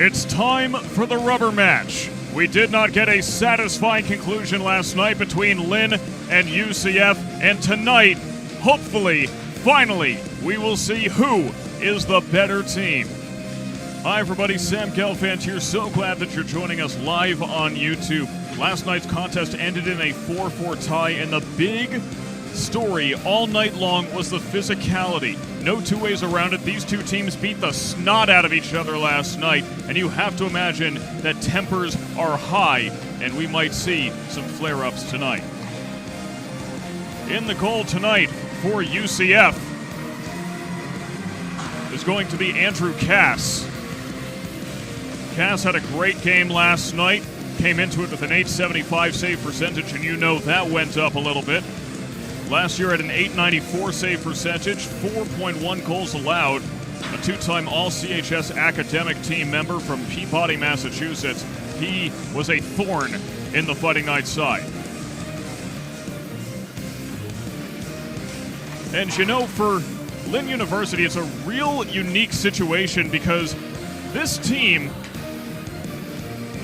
It's time for the rubber match. We did not get a satisfying conclusion last night between Lynn and UCF, and tonight, hopefully, finally, we will see who is the better team. Hi everybody, Sam Gelfand here. So glad that you're joining us live on YouTube. Last night's contest ended in a 4-4 tie, and the big story all night long was the physicality. No two ways around it. These two teams beat the snot out of each other last night, and you have to imagine that tempers are high, and we might see some flare-ups tonight. In the goal tonight for UCF is going to be Andrew Cass. Cass had a great game last night, came into it with an .875 save percentage, and you know that went up a little bit. Last year at an .894 save percentage, 4.1 goals allowed, a two-time All-CHS academic team member from Peabody, Massachusetts. He was a thorn in the Fighting Knights side. And you know, for Lynn University, it's a real unique situation because this team,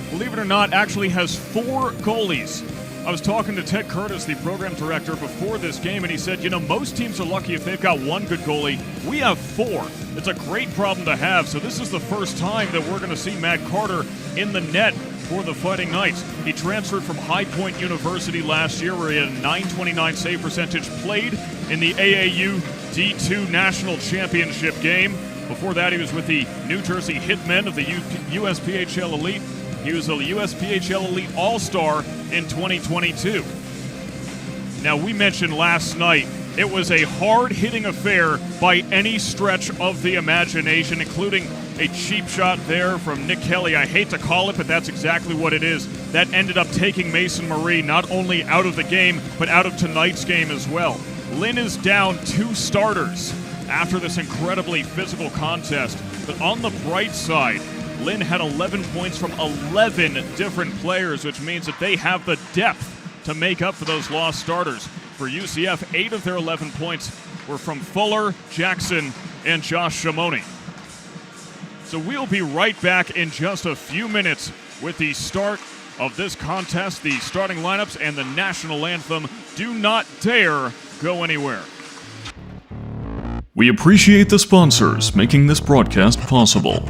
believe it or not, actually has 4 goalies. I was talking to Ted Curtis, the program director, before this game, and he said, you know, most teams are lucky if they've got 1 good goalie. We have 4. It's a great problem to have, so this is the first time that we're going to see Matt Carter in the net for the Fighting Knights. He transferred from High Point University last year, where he had a .929 save percentage, played in the AAU D2 National Championship game. Before that, he was with the New Jersey Hitmen of the USPHL Elite. He was a USPHL Elite All-Star in 2022. Now, we mentioned last night, it was a hard-hitting affair by any stretch of the imagination, including a cheap shot there from Nick Kelly. I hate to call it, but that's exactly what it is. That ended up taking Mason Marie not only out of the game, but out of tonight's game as well. Lynn is down 2 starters after this incredibly physical contest. But on the bright side, Lynn had 11 points from 11 different players, which means that they have the depth to make up for those lost starters. For UCF, 8 of their 11 points were from Fuller, Jackson, and Josh Shimoni. So we'll be right back in just a few minutes with the start of this contest, the starting lineups, and the national anthem. Do not dare go anywhere. We appreciate the sponsors making this broadcast possible.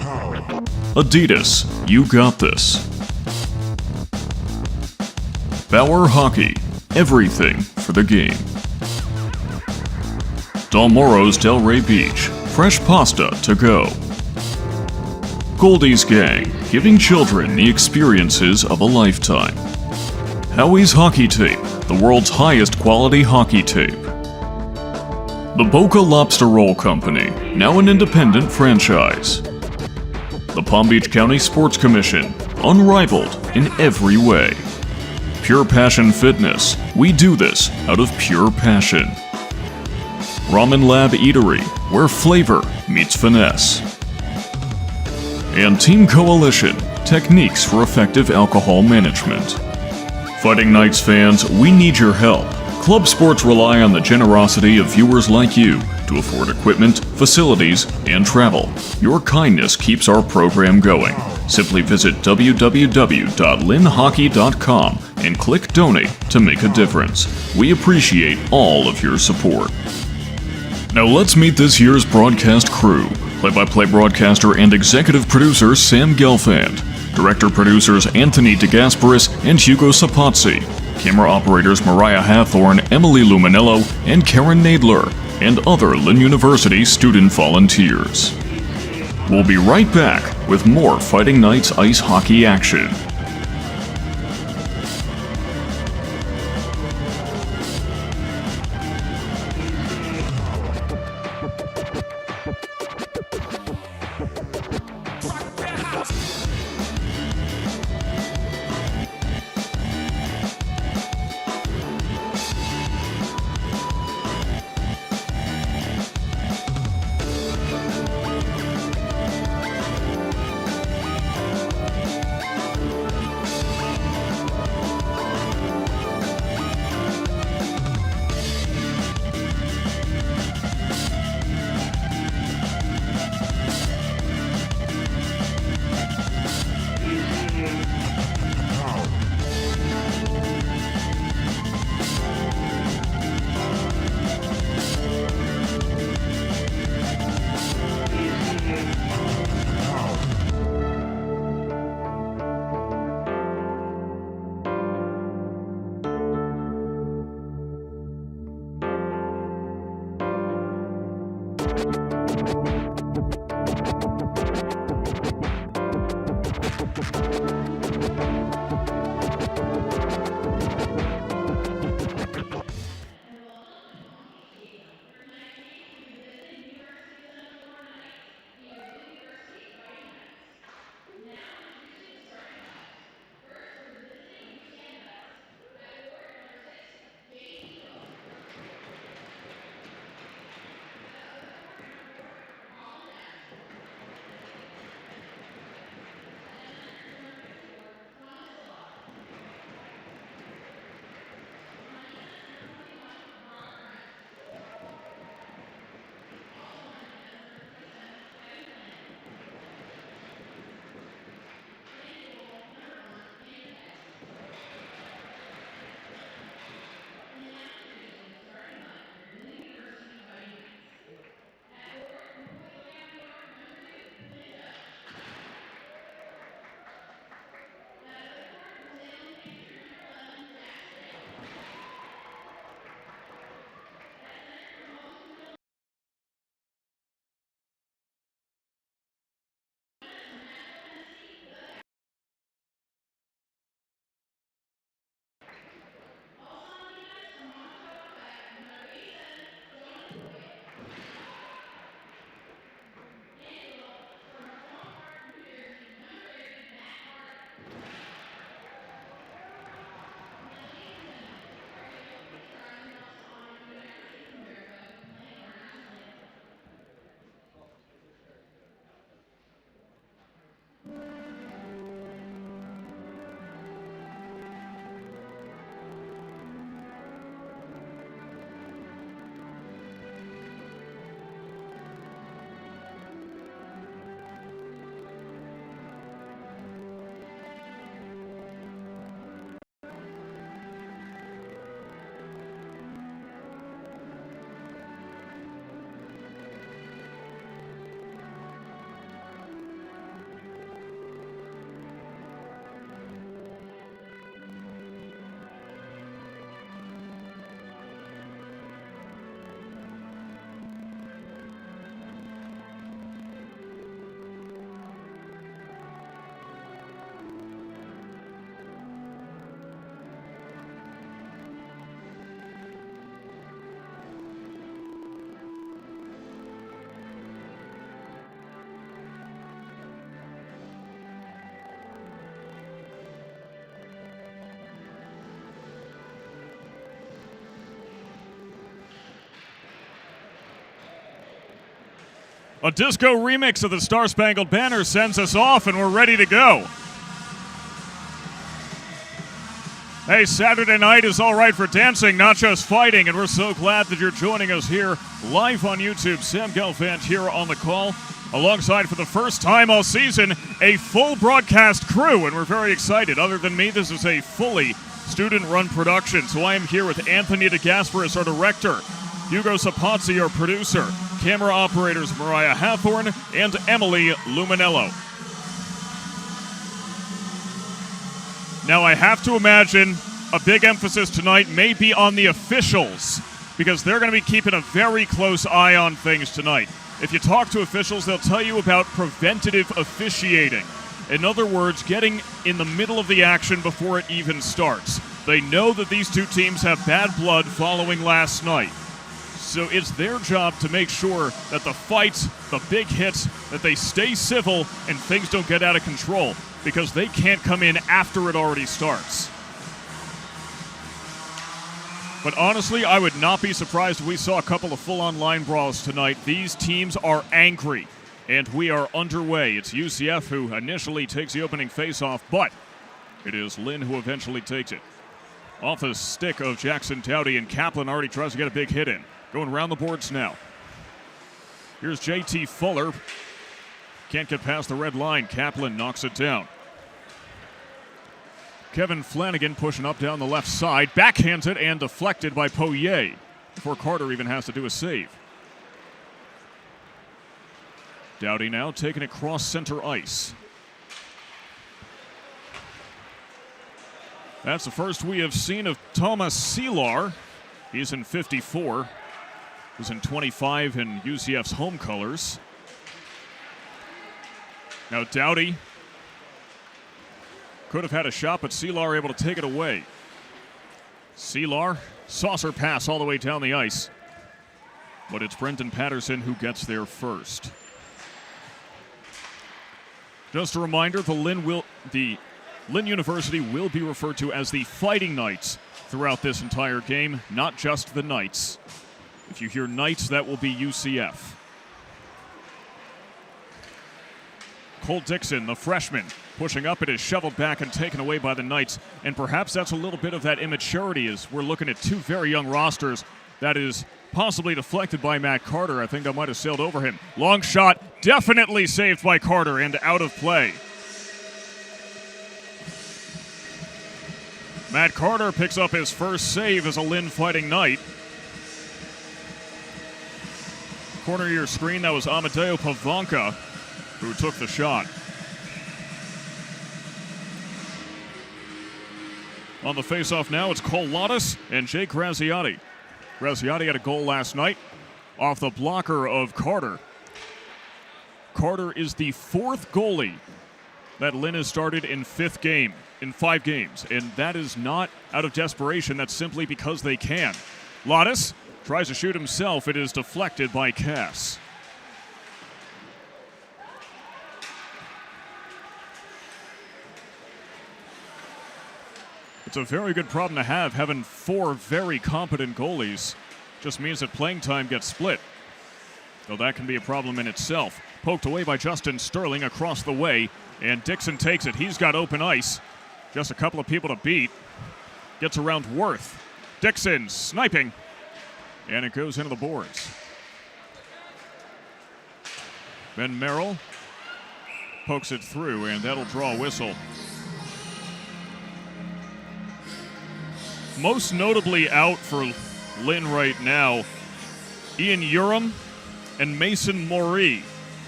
Adidas, you got this. Bauer Hockey, everything for the game. Dalmoro's Delray Beach, fresh pasta to go. Goldie's Gang, giving children the experiences of a lifetime. Howie's Hockey Tape, the world's highest quality hockey tape. The Boca Lobster Roll Company, now an independent franchise. The Palm Beach County Sports Commission, unrivaled in every way. Pure Passion Fitness, we do this out of pure passion. Ramen Lab Eatery, where flavor meets finesse. And Team Coalition, techniques for effective alcohol management. Fighting Knights fans, we need your help. Club sports rely on the generosity of viewers like you to afford equipment, facilities, and travel. Your kindness keeps our program going. Simply visit www.linhockey.com and click Donate to make a difference. We appreciate all of your support. Now let's meet this year's broadcast crew. Play-by-play broadcaster and executive producer Sam Gelfand. Director-producers Anthony DeGasperis and Hugo Szapoczy. Camera operators Mariah Hathorne, Emily Lumenello, and Karen Nadler, and other Lynn University student volunteers. We'll be right back with more Fighting Knights ice hockey action. A disco remix of the Star Spangled Banner sends us off, and we're ready to go. Hey, Saturday night is all right for dancing, not just fighting, and we're so glad that you're joining us here live on YouTube. Sam Gelfand here on the call, alongside for the first time all season, a full broadcast crew, and we're very excited. Other than me, this is a fully student-run production, so I am here with Anthony DeGasperis, our director, Hugo Szapoczy, our producer, camera operators Mariah Hathorne and Emily Lumenello. Now I have to imagine a big emphasis tonight may be on the officials, because they're going to be keeping a very close eye on things tonight. If you talk to officials, they'll tell you about preventative officiating. In other words, getting in the middle of the action before it even starts. They know that these two teams have bad blood following last night. So it's their job to make sure that the fights, the big hits, that they stay civil and things don't get out of control, because they can't come in after it already starts. But honestly, I would not be surprised if we saw a couple of full-on line brawls tonight. These teams are angry, and we are underway. It's UCF who initially takes the opening face-off, but it is Lynn who eventually takes it. Off the stick of Jackson Dowdy, and Kaplan already tries to get a big hit in. Going around the boards now. Here's J.T. Fuller. Can't get past the red line. Kaplan knocks it down. Kevin Flanagan pushing up down the left side. Backhands it and deflected by Poirier before Carter even has to do a save. Dowdy now taking it cross center ice. That's the first we have seen of Thomas Seelar. He's in 54. was in 25 in UCF's home colors. Now Dowdy could have had a shot, but Seelar able to take it away. Seelar, saucer pass all the way down the ice. But it's Brendan Patterson who gets there first. Just a reminder, the Lynn University will be referred to as the Fighting Knights throughout this entire game, not just the Knights. If you hear Knights, that will be UCF. Cole Dixon, the freshman, pushing up. It is shoveled back and taken away by the Knights. And perhaps that's a little bit of that immaturity as we're looking at two very young rosters. That is possibly deflected by Matt Carter. I think that might have sailed over him. Long shot, definitely saved by Carter and out of play. Matt Carter picks up his first save as a Lynn Fighting Knight. Corner of your screen, that was Amadeo Pavanka who took the shot. On the faceoff now, it's Cole Lottis and Jake Graziati. Graziati had a goal last night off the blocker of Carter. Carter is the fourth goalie that Lynn has started in 5 games, and that is not out of desperation. That's simply because they can. Lottis tries to shoot himself. It is deflected by Cass. It's a very good problem to have, having 4 very competent goalies. Just means that playing time gets split. Though that can be a problem in itself. Poked away by Justin Sterling across the way, and Dixon takes it. He's got open ice. Just a couple of people to beat. Gets around Worth. Dixon sniping, and it goes into the boards. Ben Merrill pokes it through, and that'll draw a whistle. Most notably out for Lynn right now, Ian Urim and Mason Moree.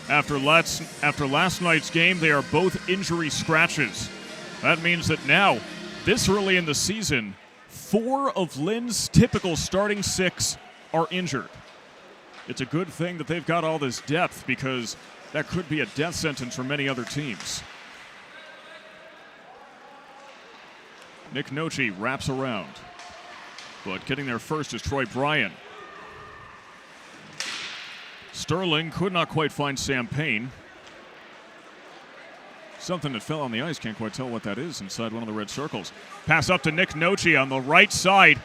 After last night's game, they are both injury scratches. That means that now, this early in the season, 4 of Lynn's typical starting 6 are injured. It's a good thing that they've got all this depth because that could be a death sentence for many other teams. Nick Noche wraps around, but getting there first is Troy Bryan. Sterling could not quite find Sam Payne. Something that fell on the ice, can't quite tell what that is inside one of the red circles. Pass up to Nick Noche on the right side,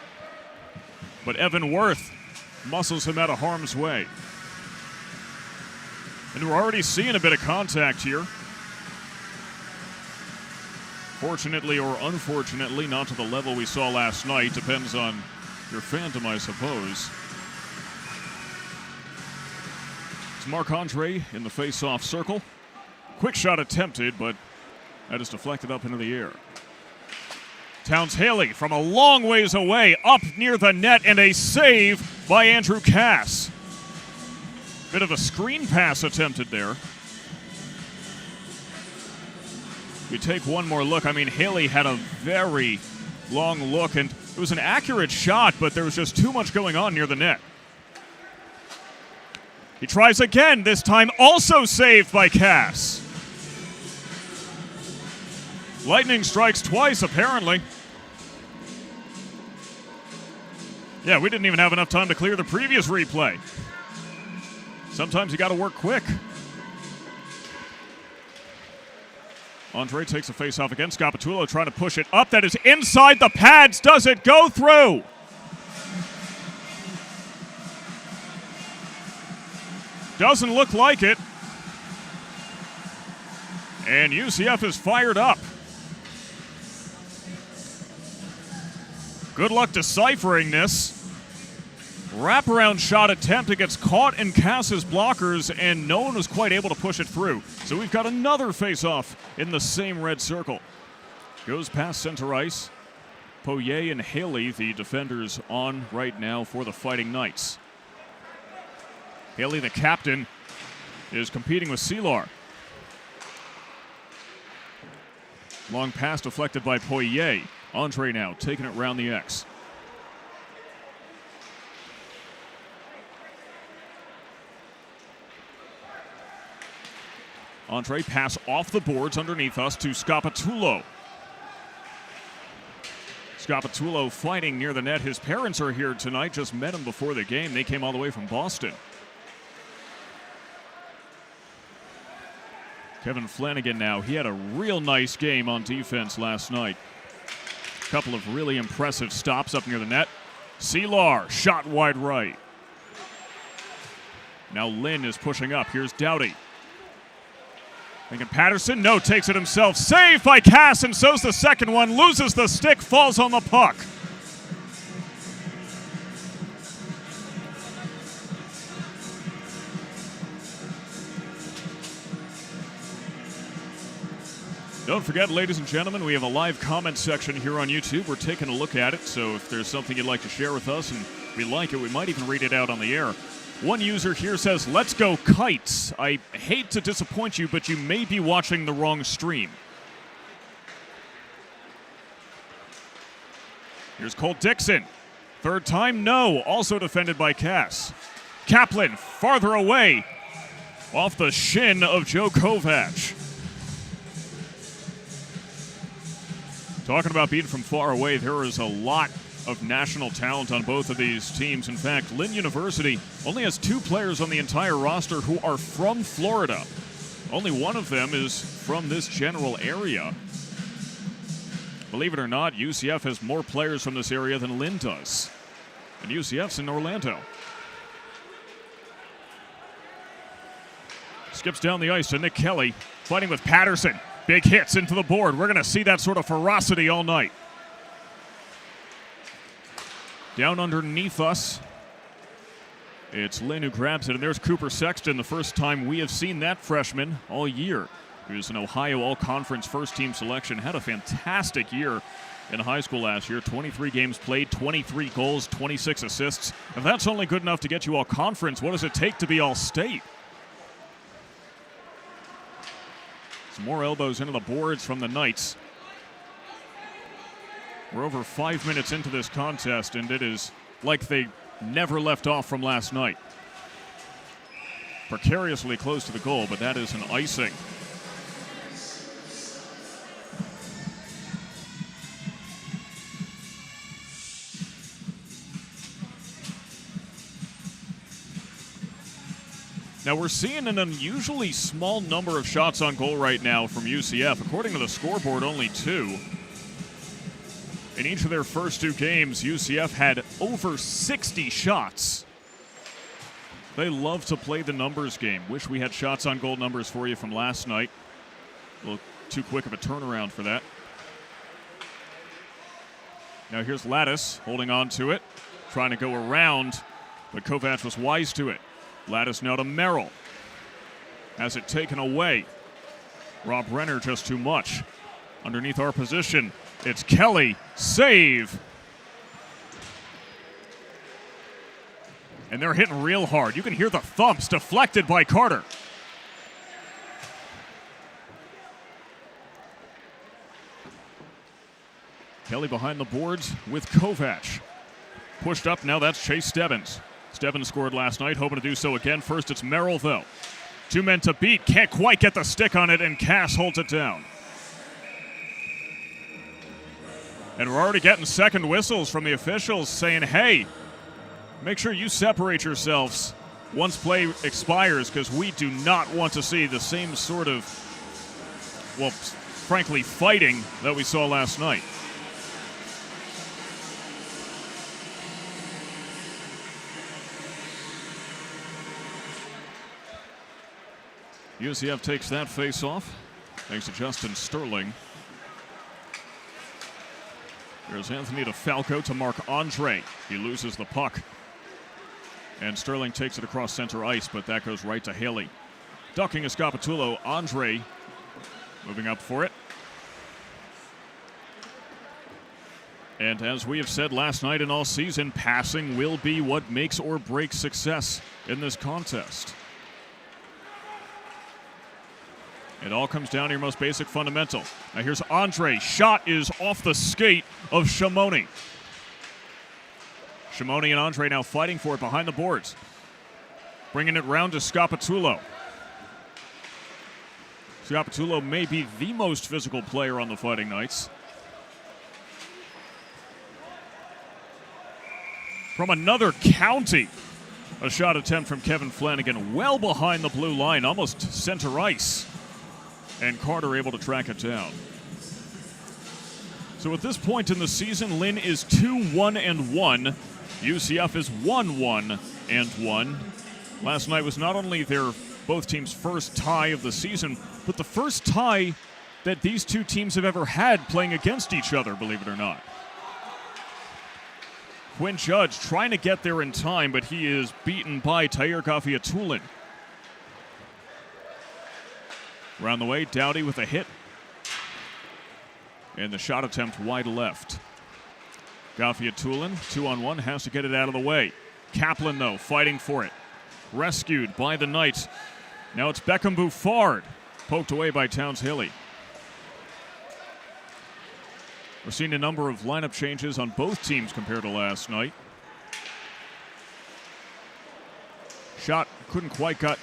but Evan Worth muscles him out of harm's way. And we're already seeing a bit of contact here. Fortunately or unfortunately, not to the level we saw last night. Depends on your fandom, I suppose. It's Marc-Andre in the face-off circle. Quick shot attempted, but that is deflected up into the air. Towns Haley from a long ways away, up near the net, and a save by Andrew Cass. Bit of a screen pass attempted there. We take one more look. I mean, Haley had a very long look, and it was an accurate shot, but there was just too much going on near the net. He tries again, this time also saved by Cass. Lightning strikes twice, apparently. Yeah, we didn't even have enough time to clear the previous replay. Sometimes you got to work quick. Andre takes a face-off again. Szapoczy trying to push it up. That is inside the pads. Does it go through? Doesn't look like it. And UCF is fired up. Good luck deciphering this. Wraparound shot attempt. It gets caught in Cass's blockers, and no one was quite able to push it through. So we've got another face-off in the same red circle. Goes past center ice. Poirier and Haley, the defenders, on right now for the Fighting Knights. Haley, the captain, is competing with Seelar. Long pass deflected by Poirier. Andre now taking it round the X. Andre pass off the boards underneath us to Szapoczy. Szapoczy fighting near the net. His parents are here tonight. Just met him before the game. They came all the way from Boston. Kevin Flanagan now. He had a real nice game on defense last night. A couple of really impressive stops up near the net. Seelar, shot wide right. Now Lynn is pushing up. Here's Doughty. Thinking Patterson, no, takes it himself. Saved by Cass, and so's the second one. Loses the stick, falls on the puck. Don't forget, ladies and gentlemen, we have a live comment section here on YouTube. We're taking a look at it, so if there's something you'd like to share with us and we like it, we might even read it out on the air. One user here says, "Let's go Kites. I hate to disappoint you, but you may be watching the wrong stream." Here's Colt Dixon. Third time, no. Also defended by Cass. Kaplan, farther away. Off the shin of Joe Kovac. Talking about being from far away, there is a lot of national talent on both of these teams. In fact, Lynn University only has 2 players on the entire roster who are from Florida. Only one of them is from this general area. Believe it or not, UCF has more players from this area than Lynn does. And UCF's in Orlando. Skips down the ice to Nick Kelly, fighting with Patterson. Big hits into the board. We're going to see that sort of ferocity all night. Down underneath us, it's Lynn who grabs it, and there's Cooper Sexton, the first time we have seen that freshman all year. He was an Ohio All-Conference first-team selection, had a fantastic year in high school last year. 23 games played, 23 goals, 26 assists. If that's only good enough to get you All-Conference, what does it take to be All-State? Some more elbows into the boards from the Knights. We're over 5 minutes into this contest, and it is like they never left off from last night. Precariously close to the goal, but that is an icing. Now we're seeing an unusually small number of shots on goal right now from UCF. According to the scoreboard, only 2. In each of their first 2 games, UCF had over 60 shots. They love to play the numbers game. Wish we had shots on goal numbers for you from last night. A little too quick of a turnaround for that. Now here's Lattis holding on to it, trying to go around, but Kovac was wise to it. Lattis now to Merrill. Has it taken away. Rob Renner just too much. Underneath our position, it's Kelly. Save. And they're hitting real hard. You can hear the thumps deflected by Carter. Kelly behind the boards with Kovac. Pushed up, now that's Chase Stebbins. Stebbins scored last night, hoping to do so again. First, it's Merrill, though. 2 men to beat, can't quite get the stick on it, and Cass holds it down. And we're already getting second whistles from the officials saying, hey, make sure you separate yourselves once play expires, because we do not want to see the same sort of, well, frankly, fighting that we saw last night. UCF takes that face-off, thanks to Justin Sterling. There's Anthony DeFalco to mark Andre. He loses the puck. And Sterling takes it across center ice, but that goes right to Haley. Ducking a Szapoczy. Andre moving up for it. And as we have said last night and all season, passing will be what makes or breaks success in this contest. It all comes down to your most basic fundamental. Now here's Andre. Shot is off the skate of Shimoni. Shimoni and Andre now fighting for it behind the boards. Bringing it round to Szapoczy. Szapoczy may be the most physical player on the Fighting Knights. From another county, a shot attempt from Kevin Flanagan, well behind the blue line, almost center ice. And Carter able to track it down. So at this point in the season, Lynn is 2-1-1. UCF is 1-1-1. Last night was not only their both teams' first tie of the season, but the first tie that these two teams have ever had playing against each other, believe it or not. Quinn Judge trying to get there in time, but he is beaten by Tahir Gafiatulin. Around the way, Dowdy with a hit. And the shot attempt wide left. Gafiatulin, 2-on-1, has to get it out of the way. Kaplan, though, fighting for it. Rescued by the Knights. Now it's Beckham Buffard, poked away by Towns Hilly. We're seeing a number of lineup changes on both teams compared to last night. Shot couldn't quite get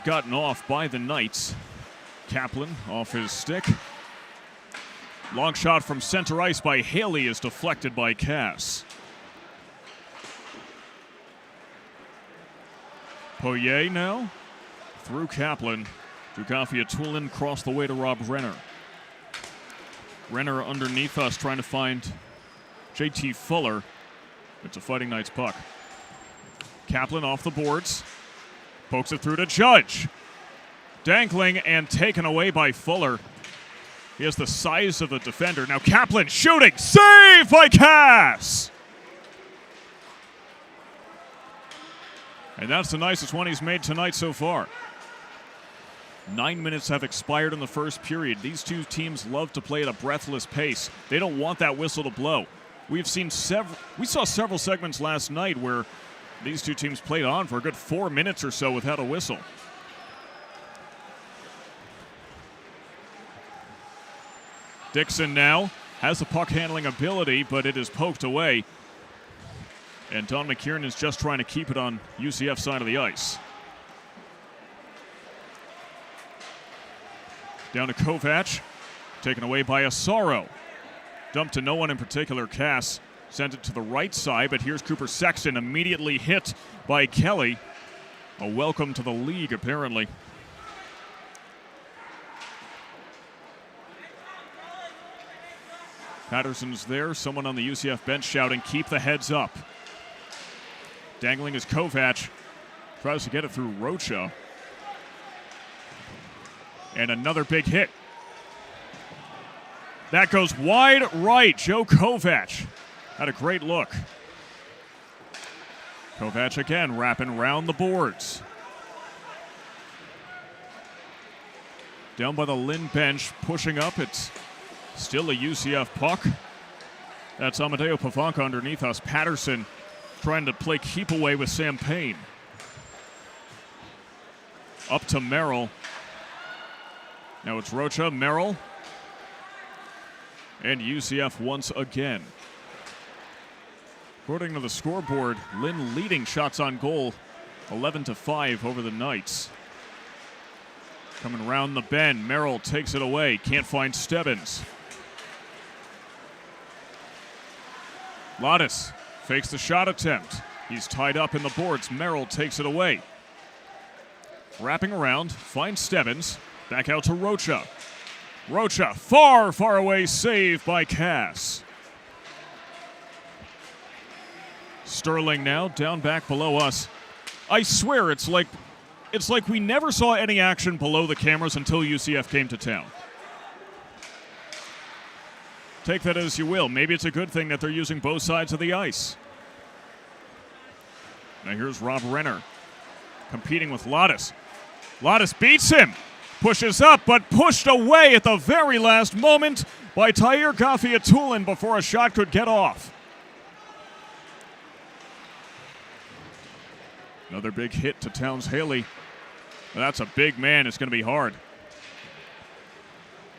gotten off by the Knights. Kaplan off his stick. Long shot from center ice by Haley is deflected by Cass. Poirier now through Kaplan. Gafiatulin crossed the way to Rob Renner. Renner underneath us trying to find JT Fuller. It's a Fighting Knights puck. Kaplan off the boards. Pokes it through to Judge. Dangling and taken away by Fuller. He has the size of a defender. Now Kaplan shooting. Save by Cass! And that's the nicest one he's made tonight so far. 9 minutes have expired in the first period. These two teams love to play at a breathless pace. They don't want that whistle to blow. We saw several segments last night where these two teams played on for a good 4 minutes or so without a whistle. Dixon now has the puck handling ability, but it is poked away. And Don McKiernan is just trying to keep it on UCF side of the ice. Down to Kovac, taken away by Asaro. Dumped to no one in particular. Cass sent it to the right side, but here's Cooper Sexton, immediately hit by Kelly. A welcome to the league, apparently. Patterson's there, someone on the UCF bench shouting, keep the heads up. Dangling is Kovac, tries to get it through Rocha. And another big hit. That goes wide right. Joe Kovac had a great look. Kovac again wrapping round the boards. Down by the Lynn bench, pushing up. It's still a UCF puck. That's Amadeo Pavanka underneath us. Patterson trying to play keep away with Sam Payne. Up to Merrill. Now it's Rocha, Merrill, and UCF once again. According to the scoreboard, Lynn leading shots on goal, 11-5 over the Knights. Coming around the bend, Merrill takes it away, can't find Stebbins. Lottis fakes the shot attempt. He's tied up in the boards. Merrill takes it away. Wrapping around, finds Stebbins. Back out to Rocha. Rocha, far, far away, saved by Cass. Sterling now, down back below us. I swear it's like we never saw any action below the cameras until UCF came to town. Take that as you will. Maybe it's a good thing that they're using both sides of the ice. Now here's Rob Renner competing with Lottis. Lottis beats him. Pushes up, but pushed away at the very last moment by Tahir Gafiatulin before a shot could get off. Another big hit to Towns Haley. That's a big man. It's going to be hard.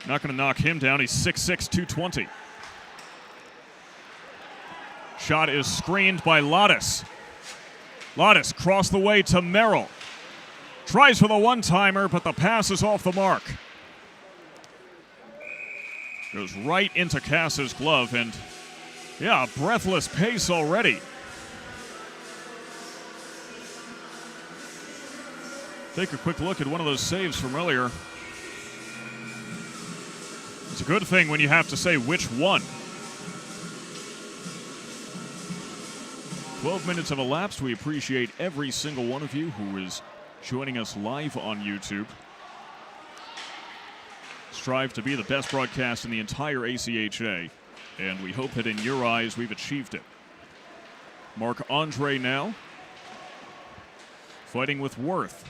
Not going to knock him down. He's 6'6", 220. Shot is screened by Lottis. Lottis crossed the way to Merrill. Tries for the one-timer, but the pass is off the mark. Goes right into Cass's glove, and yeah, a breathless pace already. Take a quick look at one of those saves from earlier. It's a good thing when you have to say which one. 12 minutes have elapsed. We appreciate every single one of you who is joining us live on YouTube. Strive to be the best broadcast in the entire ACHA, and we hope that in your eyes we've achieved it. Marc-Andre now, fighting with Worth.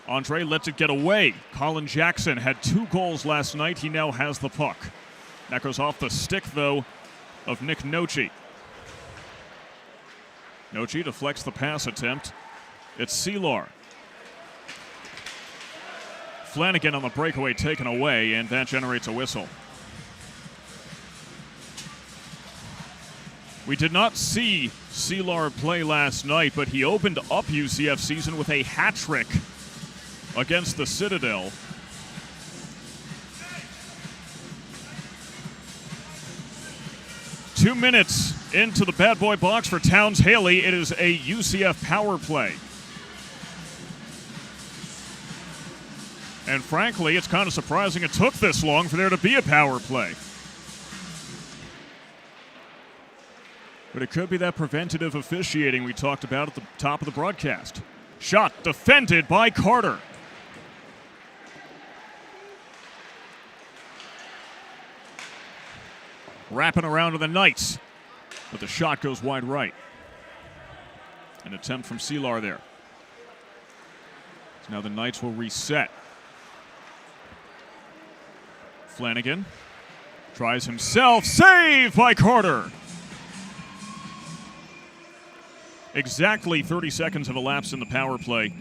Andre lets it get away. Colin Jackson had 2 goals last night. He now has the puck. That goes off the stick, though, of Nick Nochi. Nochi deflects the pass attempt. It's Seelar. Flanagan on the breakaway taken away, and that generates a whistle. We did not see Seelar play last night, but he opened up UCF season with a hat trick against the Citadel. Two minutes into the bad boy box for Towns Haley. It is a UCF power play. And frankly, it's kind of surprising it took this long for there to be a power play. But it could be that preventative officiating we talked about at the top of the broadcast. Shot defended by Carter. Wrapping around to the Knights, but the shot goes wide right. An attempt from Seelar there. So now the Knights will reset. Flanagan tries himself, saved by Carter. Exactly 30 seconds have elapsed in the power play.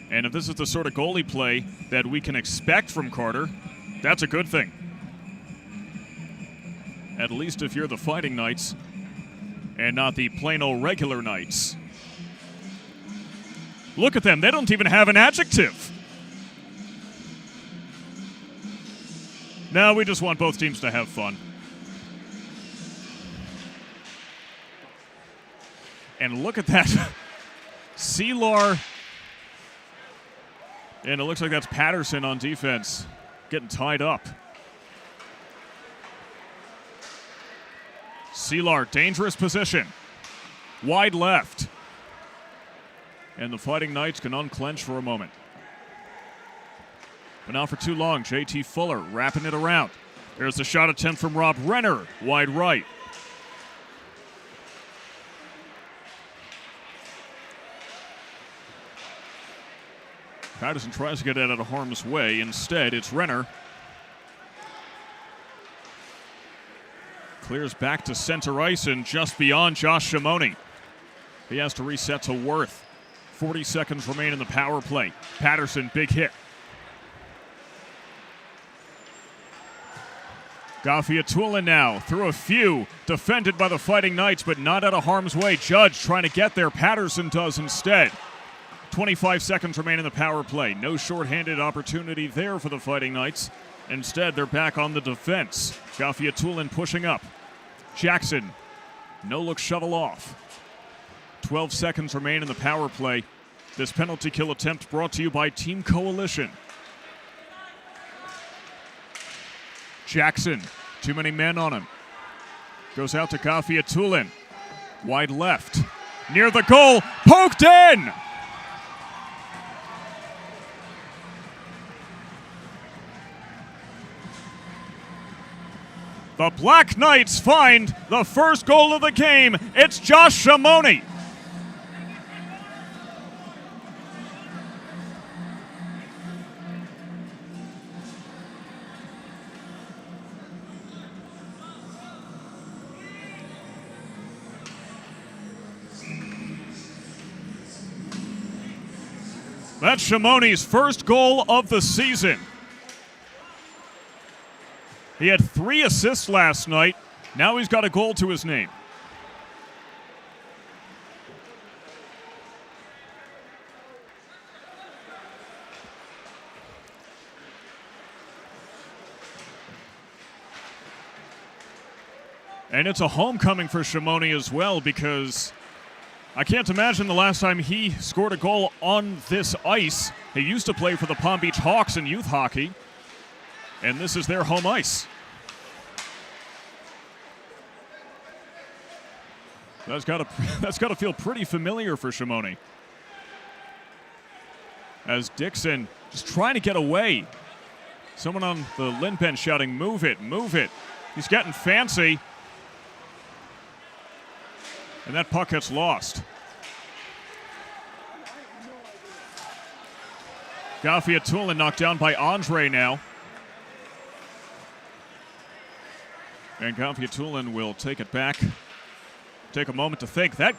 And if this is the sort of goalie play that we can expect from Carter, that's a good thing. At least if you're the Fighting Knights and not the plain old regular Knights. Look at them. They don't even have an adjective. No, we just want both teams to have fun. And look at that. Seelar. And it looks like that's Patterson on defense, getting tied up. Seelar, dangerous position. Wide left. And the Fighting Knights can unclench for a moment. But not for too long. JT Fuller wrapping it around. There's the shot attempt from Rob Renner, wide right. Patterson tries to get it out of harm's way. Instead, it's Renner. Clears back to center ice and just beyond Josh Shimoni. He has to reset to Worth. 40 seconds remain in the power play. Patterson, big hit. Gaffiatulin now through a few. Defended by the Fighting Knights, but not out of harm's way. Judge trying to get there. Patterson does instead. 25 seconds remain in the power play. No shorthanded opportunity there for the Fighting Knights. Instead, they're back on the defense. Gaffiatulin pushing up. Jackson, no-look shuttle off. 12 seconds remain in the power play. This penalty kill attempt brought to you by Team Coalition. Jackson, too many men on him. Goes out to Gaffiatulin. Wide left. Near the goal, poked in! The Black Knights find the first goal of the game. It's Josh Shimoni. That's Shimoni's first goal of the season. He had 3 assists last night. Now he's got a goal to his name. And it's a homecoming for Shimoni as well, because I can't imagine the last time he scored a goal on this ice. He used to play for the Palm Beach Hawks in youth hockey, and this is their home ice. That's got to feel pretty familiar for Shimoni. As Dixon just trying to get away. Someone on the Lynn bench shouting, "Move it, move it." He's getting fancy. And that puck gets lost. Gelfand knocked down by Andre now. And Gelfand will take it back. Take a moment to think. The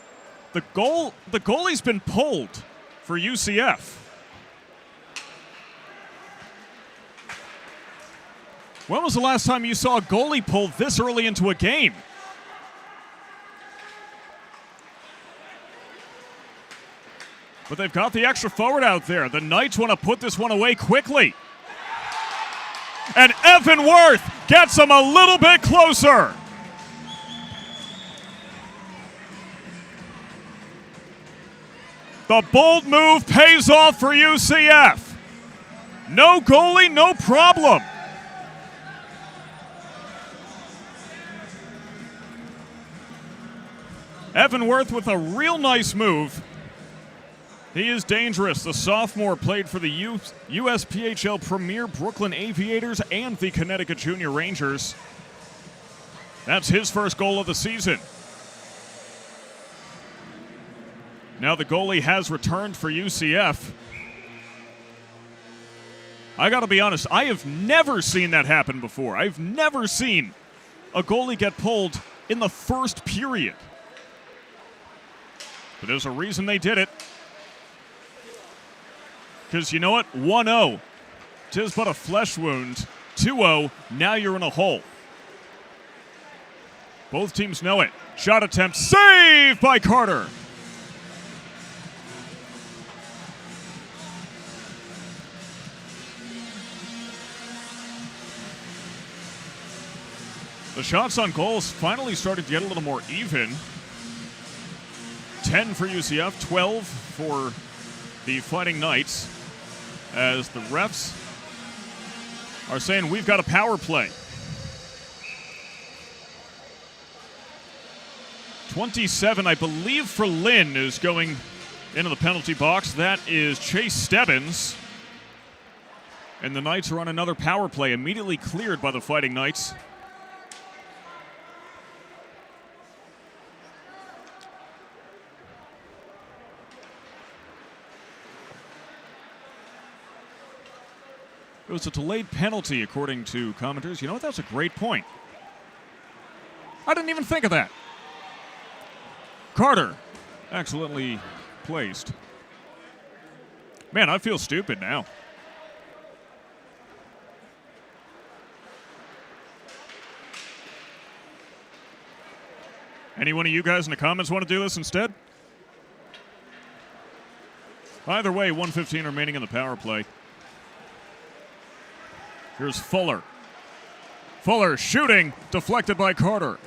goalie's been pulled for UCF. When was the last time you saw a goalie pulled this early into a game? But they've got the extra forward out there. The Knights want to put this one away quickly. And Evan Worth gets him a little bit closer. The bold move pays off for UCF. No goalie, no problem. Evan Worth with a real nice move. He is dangerous. The sophomore played for the USPHL Premier Brooklyn Aviators and the Connecticut Junior Rangers. That's his first goal of the season. Now the goalie has returned for UCF. I gotta be honest, I have never seen that happen before. I've never seen a goalie get pulled in the first period. But there's a reason they did it. Because you know what? 1-0. 'Tis but a flesh wound. 2-0. Now you're in a hole. Both teams know it. Shot attempt. Saved by Carter. The shots on goals finally started to get a little more even. 10 for UCF, 12 for the Fighting Knights, as the refs are saying we've got a power play. 27, I believe, for Lynn is going into the penalty box. That is Chase Stebbins. And the Knights are on another power play, immediately cleared by the Fighting Knights. It was a delayed penalty, according to commenters. You know what? That's a great point. I didn't even think of that. Carter, excellently placed. Man, I feel stupid now. Any one of you guys in the comments want to do this instead? Either way, 1:15 remaining in the power play. Here's Fuller. Fuller shooting, deflected by Carter.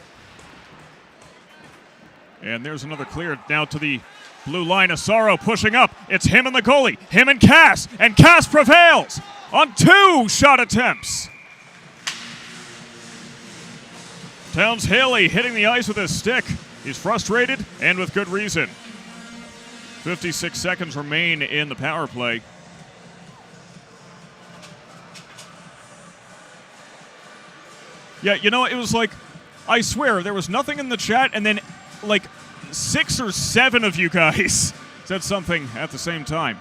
And there's another clear now to the blue line. Asaro pushing up. It's him and the goalie. Him and Cass prevails on 2 shot attempts. Towns Haley hitting the ice with his stick. He's frustrated, and with good reason. 56 seconds remain in the power play. Yeah, you know, it was like, I swear, there was nothing in the chat, and then like 6 or 7 of you guys said something at the same time.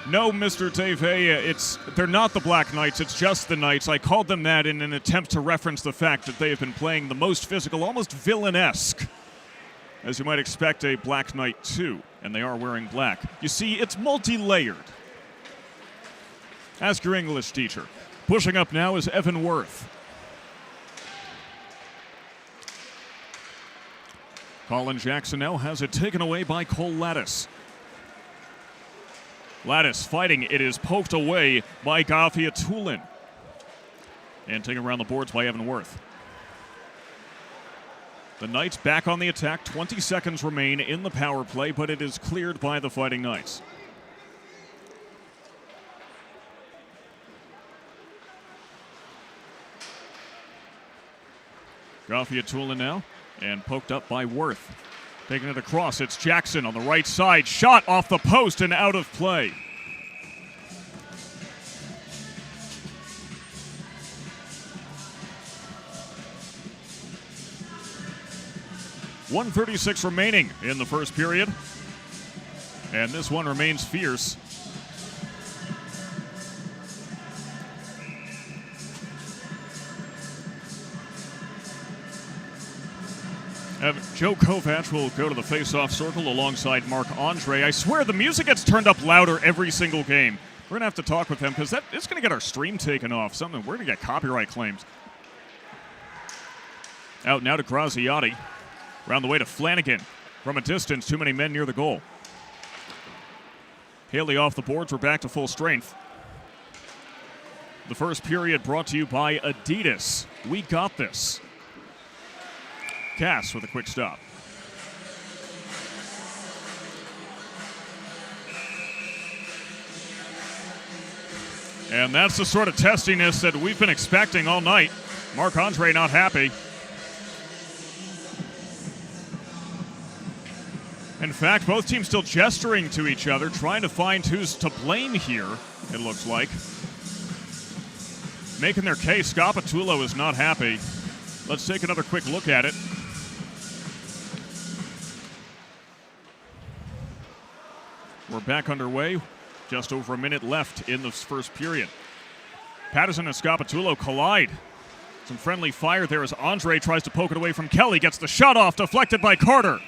No, Mr. Teve, they're not the Black Knights, it's just the Knights. I called them that in an attempt to reference the fact that they have been playing the most physical, almost villainesque, as you might expect a Black Knight to, and they are wearing black. You see, it's multi-layered. Ask your English teacher. Pushing up now is Evan Worth. Colin Jackson now has it taken away by Cole Lattis. Lattis fighting. It is poked away by Gelfand. And taken around the boards by Evan Worth. The Knights back on the attack. 20 seconds remain in the power play, but it is cleared by the Fighting Knights. Gaffiatula now, and poked up by Worth. Taking it across, it's Jackson on the right side. Shot off the post and out of play. .136 remaining in the first period. And this one remains fierce. Joe Kovac will go to the face-off circle alongside Marc-Andre. I swear the music gets turned up louder every single game. We're going to have to talk with him because it's going to get our stream taken off. We're going to get copyright claims. Out now to Graziati. Around the way to Flanagan. From a distance, too many men near the goal. Haley off the boards. We're back to full strength. The first period brought to you by Adidas. We got this. Cass with a quick stop. And that's the sort of testiness that we've been expecting all night. Marc-Andre not happy. In fact, both teams still gesturing to each other, trying to find who's to blame here, it looks like. Making their case, Szapoczy is not happy. Let's take another quick look at it. We're back underway. Just over a minute left in the first period. Patterson and Szapoczy collide. Some friendly fire there as Andre tries to poke it away from Kelly. Gets the shot off, deflected by Carter.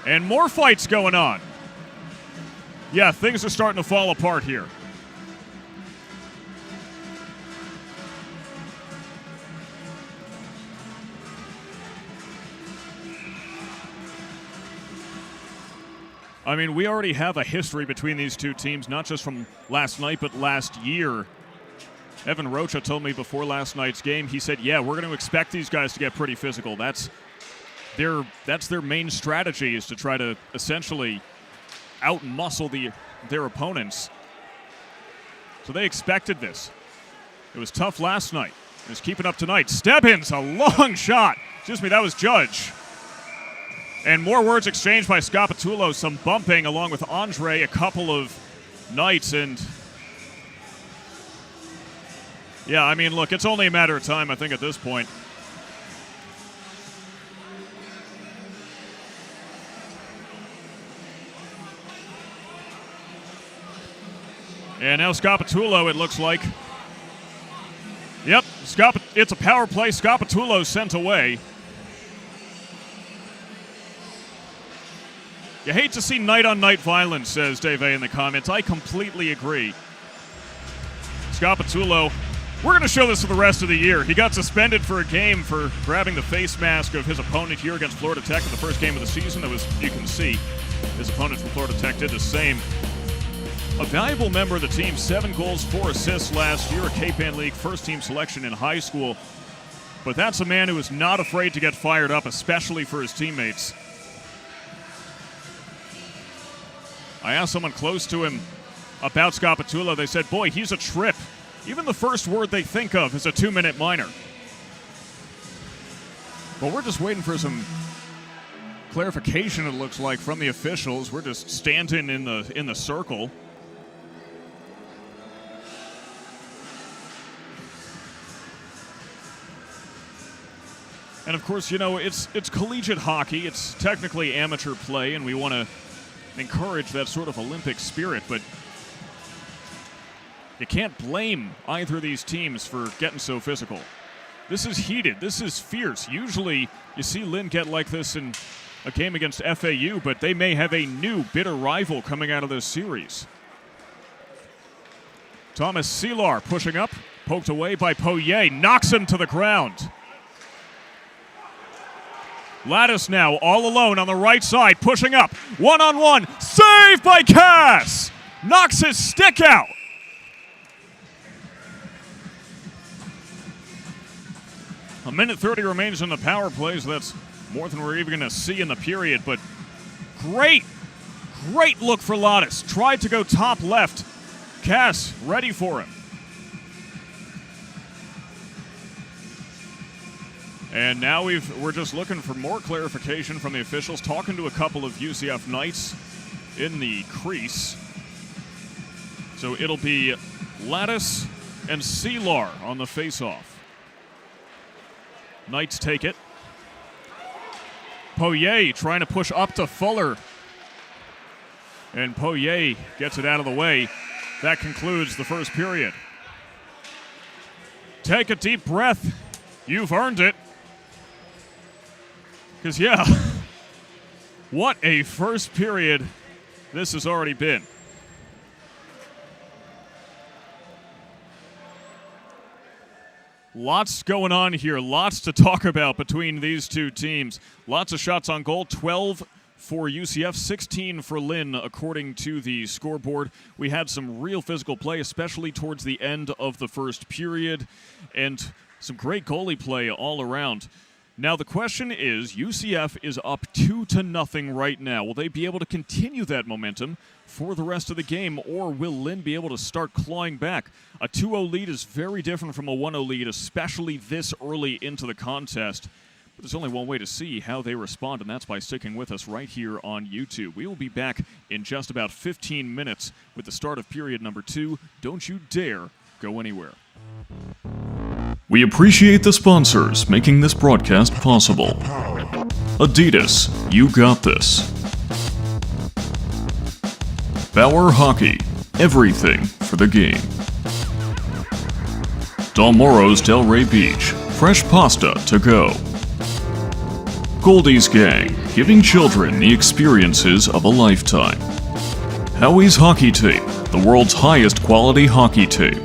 And more fights going on. Yeah, things are starting to fall apart here. I mean, we already have a history between these two teams, not just from last night, but last year. Evan Rocha told me before last night's game, he said, yeah, we're going to expect these guys to get pretty physical. That's their main strategy, is to try to essentially out-muscle their opponents. So they expected this. It was tough last night. It was keeping up tonight. Stebbins, a long shot. Excuse me, that was Judge. And more words exchanged by Szapoczy, some bumping along with Andre, a couple of Knights, and yeah, I mean, look, it's only a matter of time, I think, at this point. And now Szapoczy, it looks like. Yep, it's a power play. Szapoczy sent away. You hate to see night-on-night violence, says Dave in the comments. I completely agree. Szapoczy, we're going to show this for the rest of the year. He got suspended for a game for grabbing the face mask of his opponent here against Florida Tech in the first game of the season. That was, you can see, his opponents from Florida Tech did the same. A valuable member of the team, 7 goals, 4 assists last year, a Cape Ann League first-team selection in high school. But that's a man who is not afraid to get fired up, especially for his teammates. I asked someone close to him about Szapoczy. They said, boy, he's a trip. Even the first word they think of is a 2-minute minor. But we're just waiting for some clarification, it looks like, from the officials. We're just standing in the circle. And of course, you know, it's collegiate hockey. It's technically amateur play, and we want to encourage that sort of Olympic spirit, but you can't blame either of these teams for getting so physical. This is heated. This is fierce. Usually you see Lynn get like this in a game against FAU, but they may have a new bitter rival coming out of this series. Thomas Selar pushing up, poked away by Poirier, knocks him to the ground. Lattice now all alone on the right side, pushing up. One-on-one, saved by Cass! Knocks his stick out. A minute 30 remains in the power play, so that's more than we're even going to see in the period. But great look for Lattis. Tried to go top left. Cass ready for him. And now we're just looking for more clarification from the officials, talking to a couple of UCF Knights in the crease. So it'll be Lattis and Selar on the face-off. Knights take it. Poirier trying to push up to Fuller. And Poirier gets it out of the way. That concludes the first period. Take a deep breath. You've earned it. Because, yeah, what a first period this has already been. Lots going on here. Lots to talk about between these two teams. Lots of shots on goal. 12 for UCF, 16 for Lynn, according to the scoreboard. We had some real physical play, especially towards the end of the first period, and some great goalie play all around. Now the question is, UCF is up 2-0 right now. Will they be able to continue that momentum for the rest of the game, or will Lynn be able to start clawing back? A 2-0 lead is very different from a 1-0 lead, especially this early into the contest. But there's only one way to see how they respond, and that's by sticking with us right here on YouTube. We will be back in just about 15 minutes with the start of period number 2. Don't you dare go anywhere. We appreciate the sponsors making this broadcast possible. Adidas, you got this. Bauer Hockey, everything for the game. Dalmoro's Delray Beach, fresh pasta to go. Goldie's Gang, giving children the experiences of a lifetime. Howie's Hockey Tape, the world's highest quality hockey tape.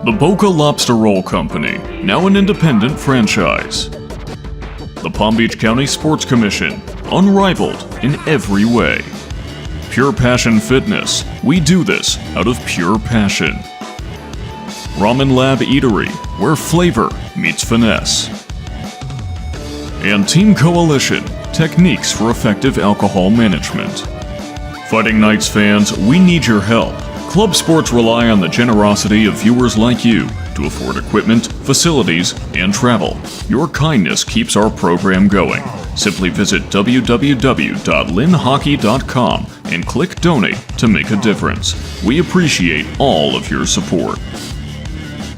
The Boca Lobster Roll Company, now an independent franchise. The Palm Beach County Sports Commission, unrivaled in every way. Pure Passion Fitness, we do this out of pure passion. Ramen Lab Eatery, where flavor meets finesse. And Team Coalition, techniques for effective alcohol management. Fighting Knights fans, we need your help. Club sports rely on the generosity of viewers like you to afford equipment, facilities, and travel. Your kindness keeps our program going. Simply visit www.linhockey.com and click Donate to make a difference. We appreciate all of your support.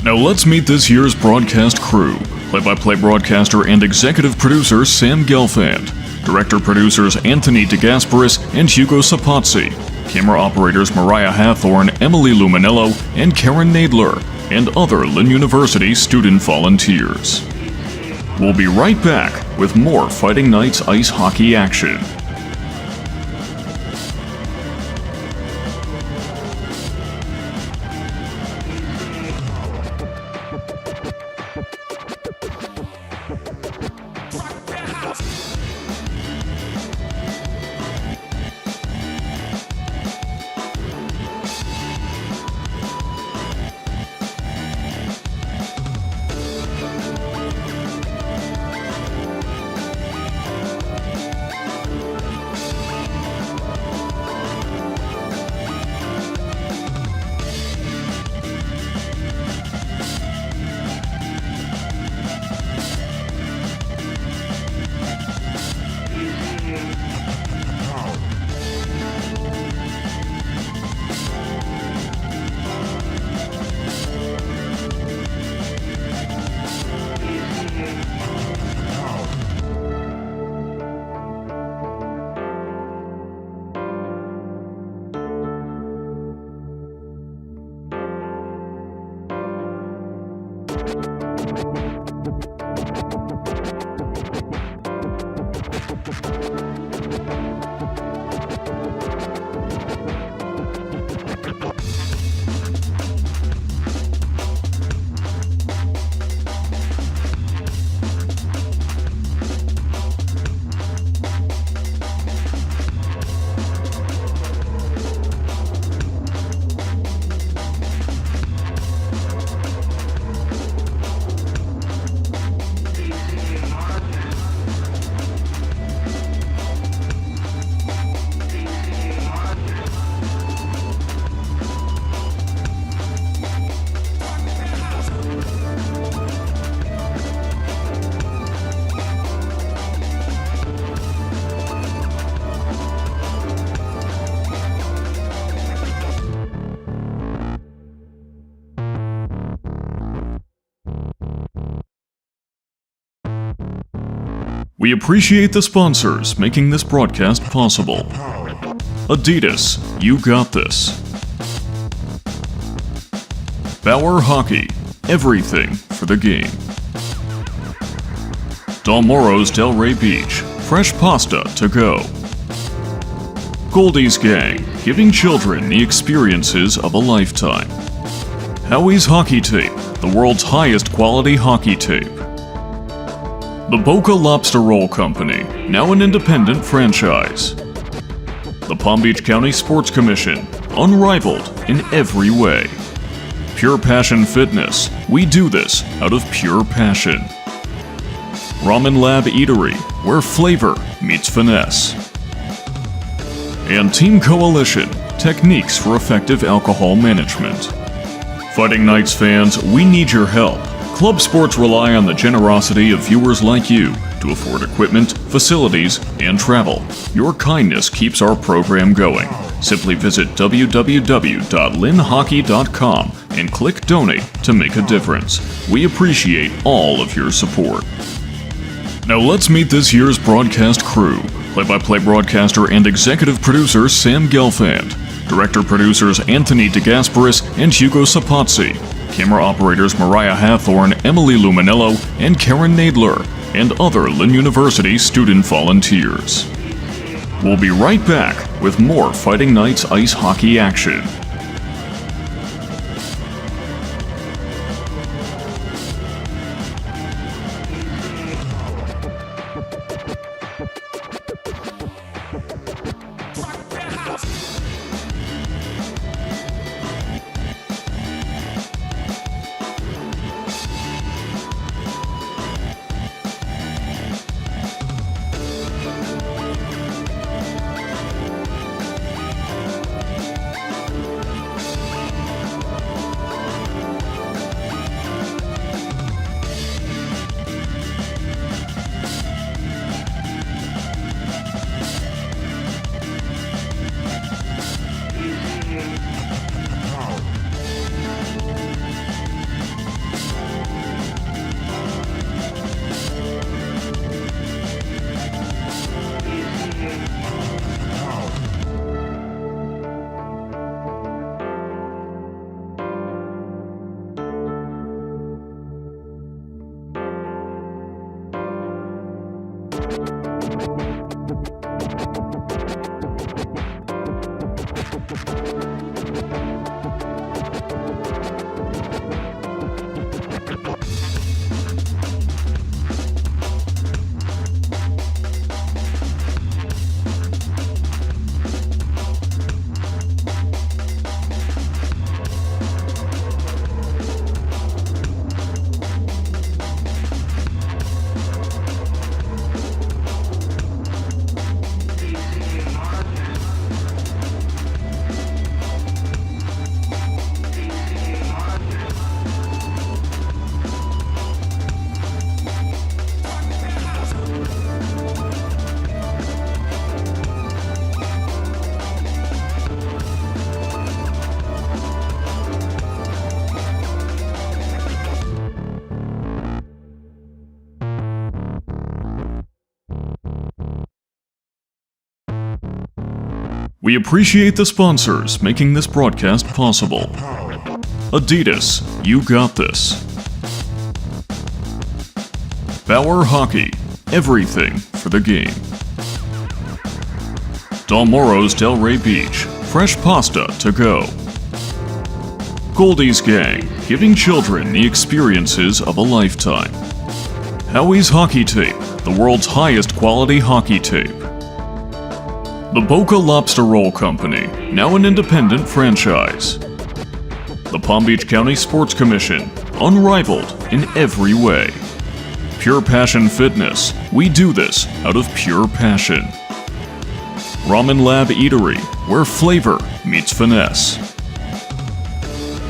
Now let's meet this year's broadcast crew. Play-by-play broadcaster and executive producer Sam Gelfand. Director-producers Anthony DeGasperis and Hugo Szapoczy. Camera operators Mariah Hathorne, Emily Lumenello, and Karen Nadler, and other Lynn University student volunteers. We'll be right back with more Fighting Knights ice hockey action. We appreciate the sponsors making this broadcast possible. Adidas, you got this. Bauer Hockey, everything for the game. Dalmoro's Delray Beach, fresh pasta to go. Goldie's Gang, giving children the experiences of a lifetime. Howie's Hockey Tape, the world's highest quality hockey tape. The Boca Lobster Roll Company, now an independent franchise. The Palm Beach County Sports Commission, unrivaled in every way. Pure Passion Fitness, we do this out of pure passion. Ramen Lab Eatery, where flavor meets finesse. And Team Coalition, techniques for effective alcohol management. Fighting Knights fans, we need your help. Club sports rely on the generosity of viewers like you to afford equipment, facilities, and travel. Your kindness keeps our program going. Simply visit www.linhockey.com and click Donate to make a difference. We appreciate all of your support. Now let's meet this year's broadcast crew. Play-by-play broadcaster and executive producer Sam Gelfand. Director-producers Anthony DeGasperis and Hugo Szapoczy. Camera operators Mariah Hathorne, Emily Lumenello, and Karen Nadler, and other Lynn University student volunteers. We'll be right back with more Fighting Knights ice hockey action. We appreciate the sponsors making this broadcast possible. Adidas, you got this. Bauer Hockey, everything for the game. Dalmoro's Delray Beach, fresh pasta to go. Goldie's Gang, giving children the experiences of a lifetime. Howie's Hockey Tape, the world's highest quality hockey tape. The Boca Lobster Roll Company, now an independent franchise. The Palm Beach County Sports Commission, unrivaled in every way. Pure Passion Fitness, we do this out of pure passion. Ramen Lab Eatery, where flavor meets finesse.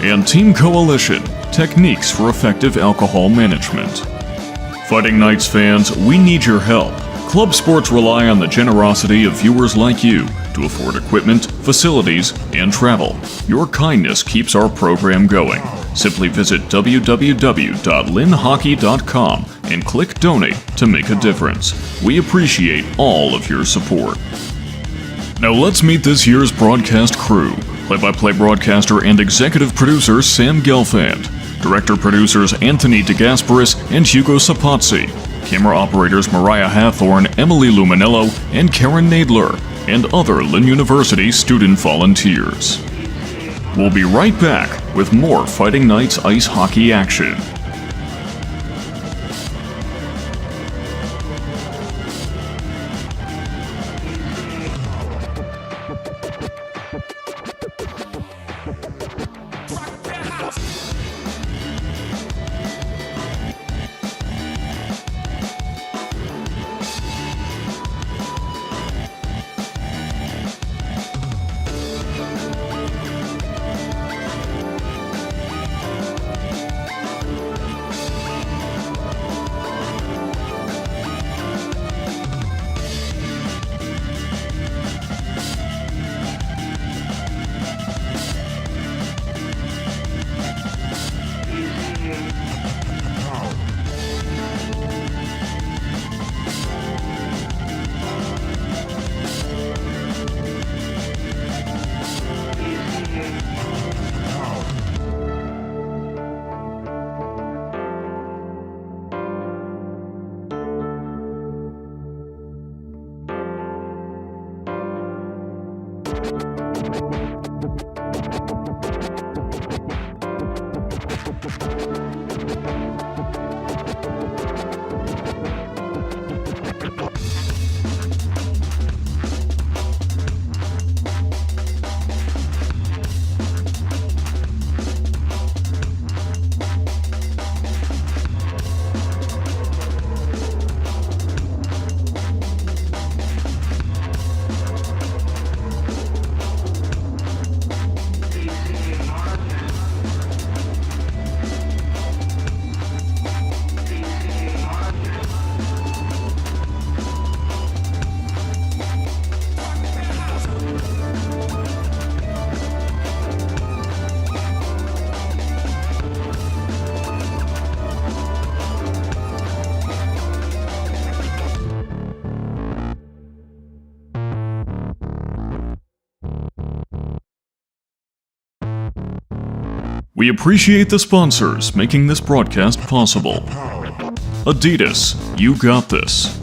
And Team Coalition, techniques for effective alcohol management. Fighting Knights fans, we need your help. Club sports rely on the generosity of viewers like you to afford equipment, facilities, and travel. Your kindness keeps our program going. Simply visit www.linhockey.com and click Donate to make a difference. We appreciate all of your support. Now let's meet this year's broadcast crew. Play-by-play broadcaster and executive producer Sam Gelfand. Director-producers Anthony DeGasperis and Hugo Szapoczy. Camera operators Mariah Hathorne, Emily Lumenello, and Karen Nadler, and other Lynn University student volunteers. We'll be right back with more Fighting Knights ice hockey action. We appreciate the sponsors making this broadcast possible. Adidas, you got this.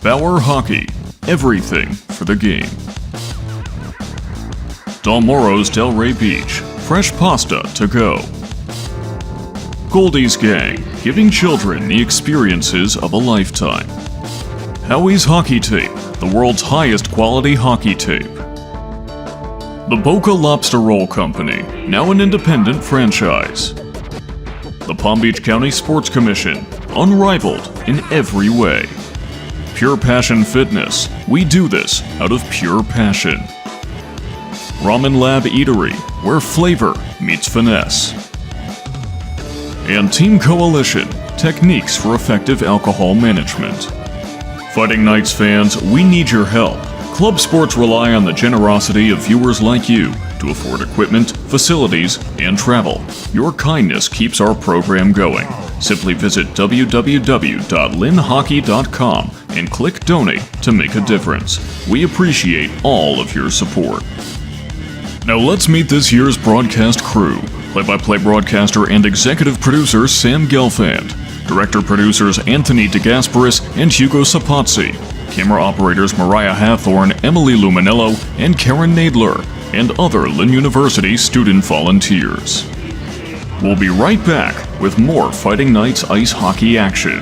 Bauer Hockey, everything for the game. Dalmoro's Delray Beach, fresh pasta to go. Goldie's Gang, giving children the experiences of a lifetime. Howie's Hockey Tape, the world's highest quality hockey tape. The Boca Lobster Roll Company, now an independent franchise. The Palm Beach County Sports Commission, unrivaled in every way. Pure Passion Fitness, we do this out of pure passion. Ramen Lab Eatery, where flavor meets finesse. And Team Coalition, techniques for effective alcohol management. Fighting Knights fans, we need your help. Club sports rely on the generosity of viewers like you to afford equipment, facilities, and travel. Your kindness keeps our program going. Simply visit www.linhockey.com and click Donate to make a difference. We appreciate all of your support. Now let's meet this year's broadcast crew. Play-by-play broadcaster and executive producer Sam Gelfand. Director-producers Anthony DeGasperis and Hugo Szapoczy. Camera operators Mariah Hathorne, Emily Lumenello, and Karen Nadler, and other Lynn University student volunteers. We'll be right back with more Fighting Knights ice hockey action.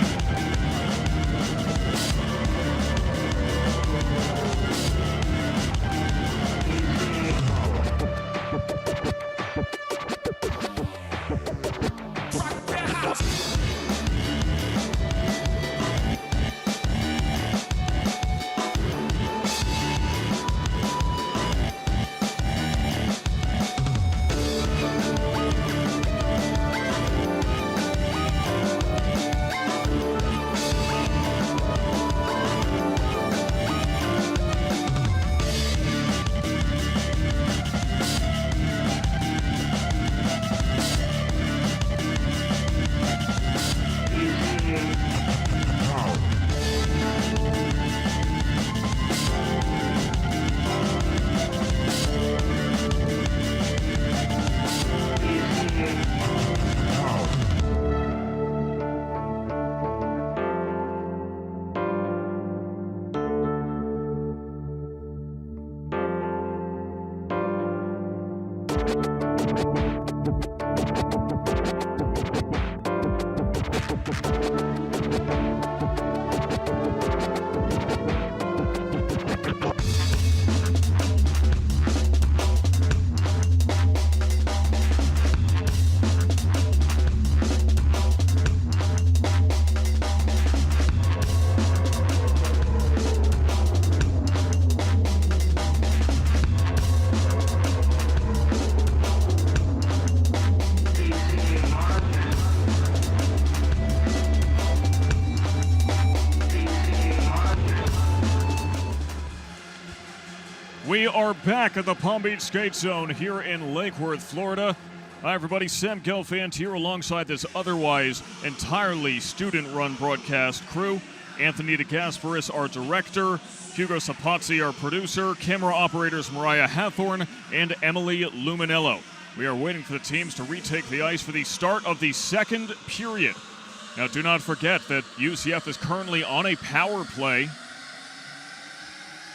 We are back at the Palm Beach Skate Zone here in Lake Worth, Florida. Hi, everybody. Sam Gelfand here alongside this otherwise entirely student-run broadcast crew. Anthony DeGasperis, our director. Hugo Szapoczy, our producer. Camera operators Mariah Hathorne and Emily Lumenello. We are waiting for the teams to retake the ice for the start of the second period. Now, do not forget that UCF is currently on a power play.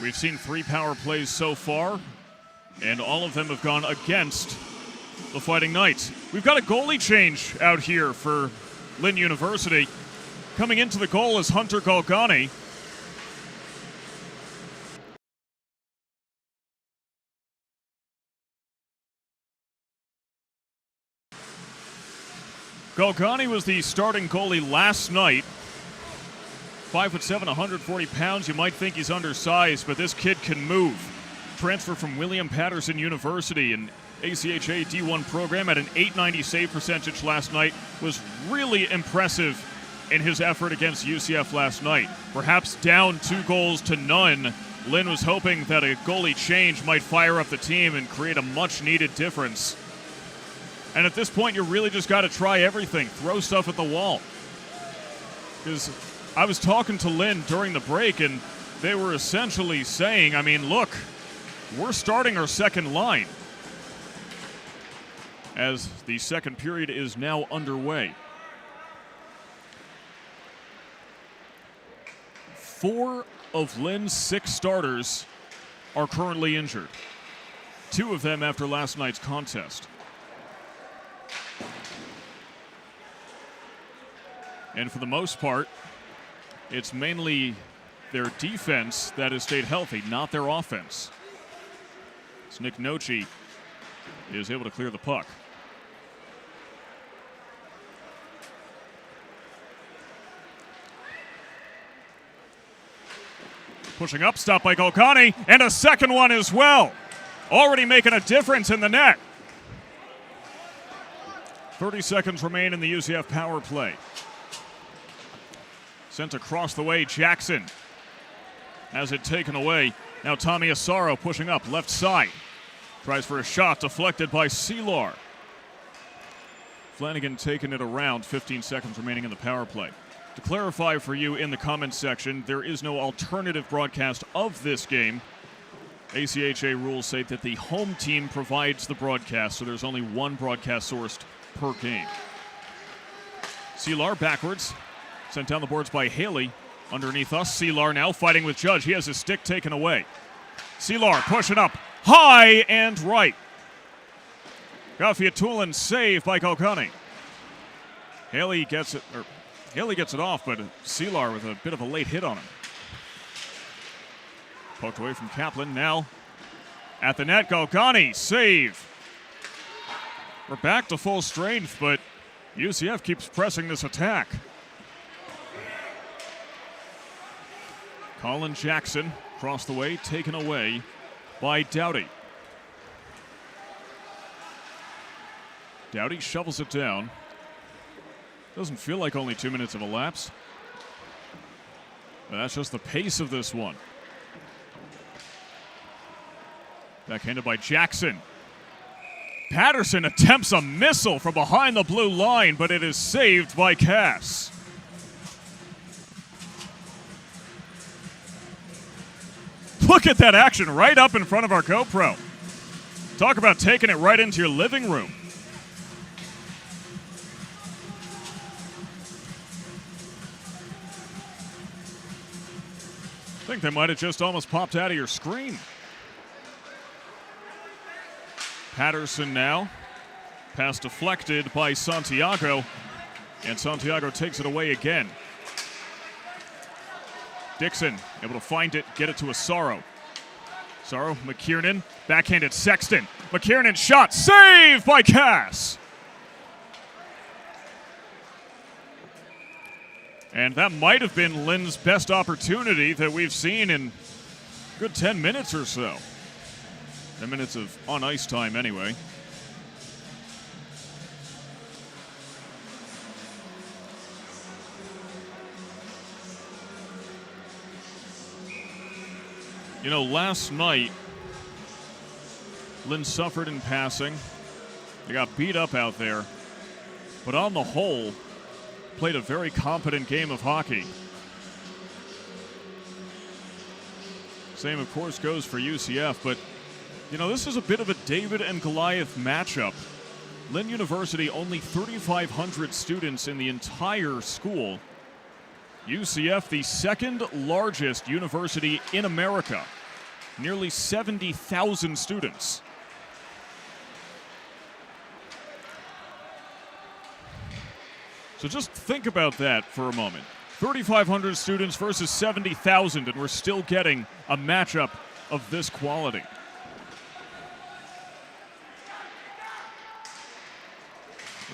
We've seen 3 power plays so far, and all of them have gone against the Fighting Knights. We've got a goalie change out here for Lynn University. Coming into the goal is Hunter Galgani. Galgani was the starting goalie last night. 5'7", 140 pounds. You might think he's undersized, but this kid can move. Transfer from William Patterson University, an ACHA D1 program, at an .890 save percentage last night. Was really impressive in his effort against UCF last night. Perhaps down 2-0, Lynn was hoping that a goalie change might fire up the team and create a much-needed difference. And at this point, you really just got to try everything. Throw stuff at the wall. Because I was talking to Lynn during the break, and they were essentially saying, I mean, look, we're starting our second line as the second period is now underway. 4 of Lynn's 6 starters are currently injured. 2 of them after last night's contest. And for the most part, it's mainly their defense that has stayed healthy, not their offense. As Nick Nochi is able to clear the puck. Pushing up, stopped by Galgani, and a second one as well. Already making a difference in the net. 30 seconds remain in the UCF power play. Sent across the way, Jackson has it taken away. Now Tommy Asaro pushing up, left side. Tries for a shot, deflected by Seelar. Flanagan taking it around, 15 seconds remaining in the power play. To clarify for you in the comments section, there is no alternative broadcast of this game. ACHA rules say that the home team provides the broadcast, so there's only one broadcast sourced per game. Seelar backwards. Sent down the boards by Haley. Underneath us, Seelar now fighting with Judge. He has his stick taken away. Seelar pushing up high and right. Gafiatulin save by Galgani. Haley gets it off, but Seelar with a bit of a late hit on him. Poked away from Kaplan. Now at the net, Galgani save. We're back to full strength, but UCF keeps pressing this attack. Colin Jackson across the way, taken away by Doughty. Doughty shovels it down. Doesn't feel like only 2 minutes have elapsed. But that's just the pace of this one. Backhanded by Jackson. Patterson attempts a missile from behind the blue line, but it is saved by Cass. Look at that action right up in front of our GoPro. Talk about taking it right into your living room. I think they might have just almost popped out of your screen. Patterson now. Pass deflected by Santiago, and Santiago takes it away again. Dixon able to find it, get it to Asaro. Asaro, McKiernan, backhanded Sexton. McKiernan shot, saved by Cass. And that might have been Lynn's best opportunity that we've seen in a good 10 minutes or so. 10 minutes of on-ice time anyway. You know, last night, Lynn suffered in passing. They got beat up out there. But on the whole, played a very competent game of hockey. Same, of course, goes for UCF. But, you know, this is a bit of a David and Goliath matchup. Lynn University, only 3,500 students in the entire school. UCF, the second largest university in America, nearly 70,000 students. So just think about that for a moment. 3,500 students versus 70,000, and we're still getting a matchup of this quality.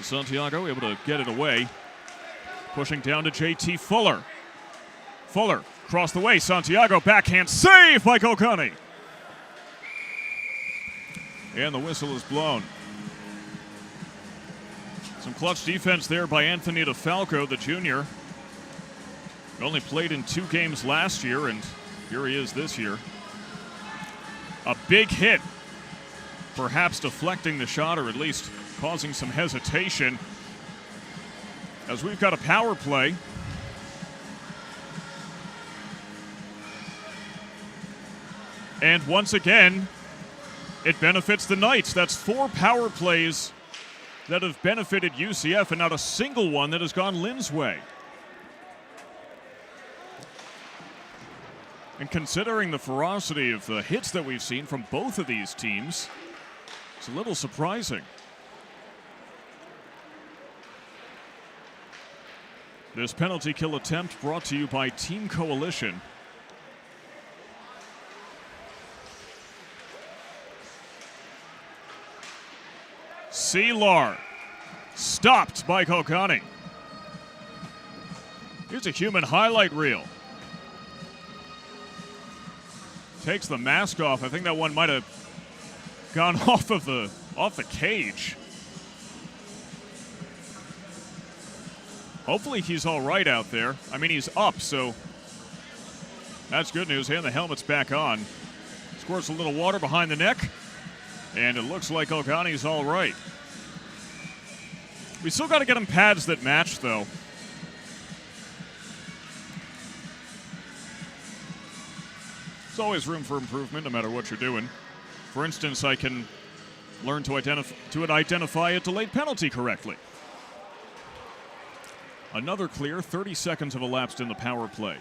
Santiago able to get it away. Pushing down to JT Fuller. Fuller, across the way, Santiago, backhand save by Kokani. And the whistle is blown. Some clutch defense there by Anthony DeFalco, the junior. Only played in 2 games last year, and here he is this year. A big hit, perhaps deflecting the shot, or at least causing some hesitation. As we've got a power play. And once again, it benefits the Knights. That's 4 power plays that have benefited UCF, and not a single one that has gone Lynn's way. And considering the ferocity of the hits that we've seen from both of these teams, it's a little surprising. This penalty kill attempt brought to you by Team Coalition. Seelar stopped by Kokani. Here's a human highlight reel. Takes the mask off. I think that one might have gone off the cage. Hopefully he's all right out there. I mean, he's up, so that's good news. And the helmet's back on. Squirts a little water behind the neck, and it looks like Ogani's all right. We still got to get him pads that match, though. There's always room for improvement, no matter what you're doing. For instance, I can learn to identify a delayed penalty correctly. Another clear, 30 seconds have elapsed in the power play.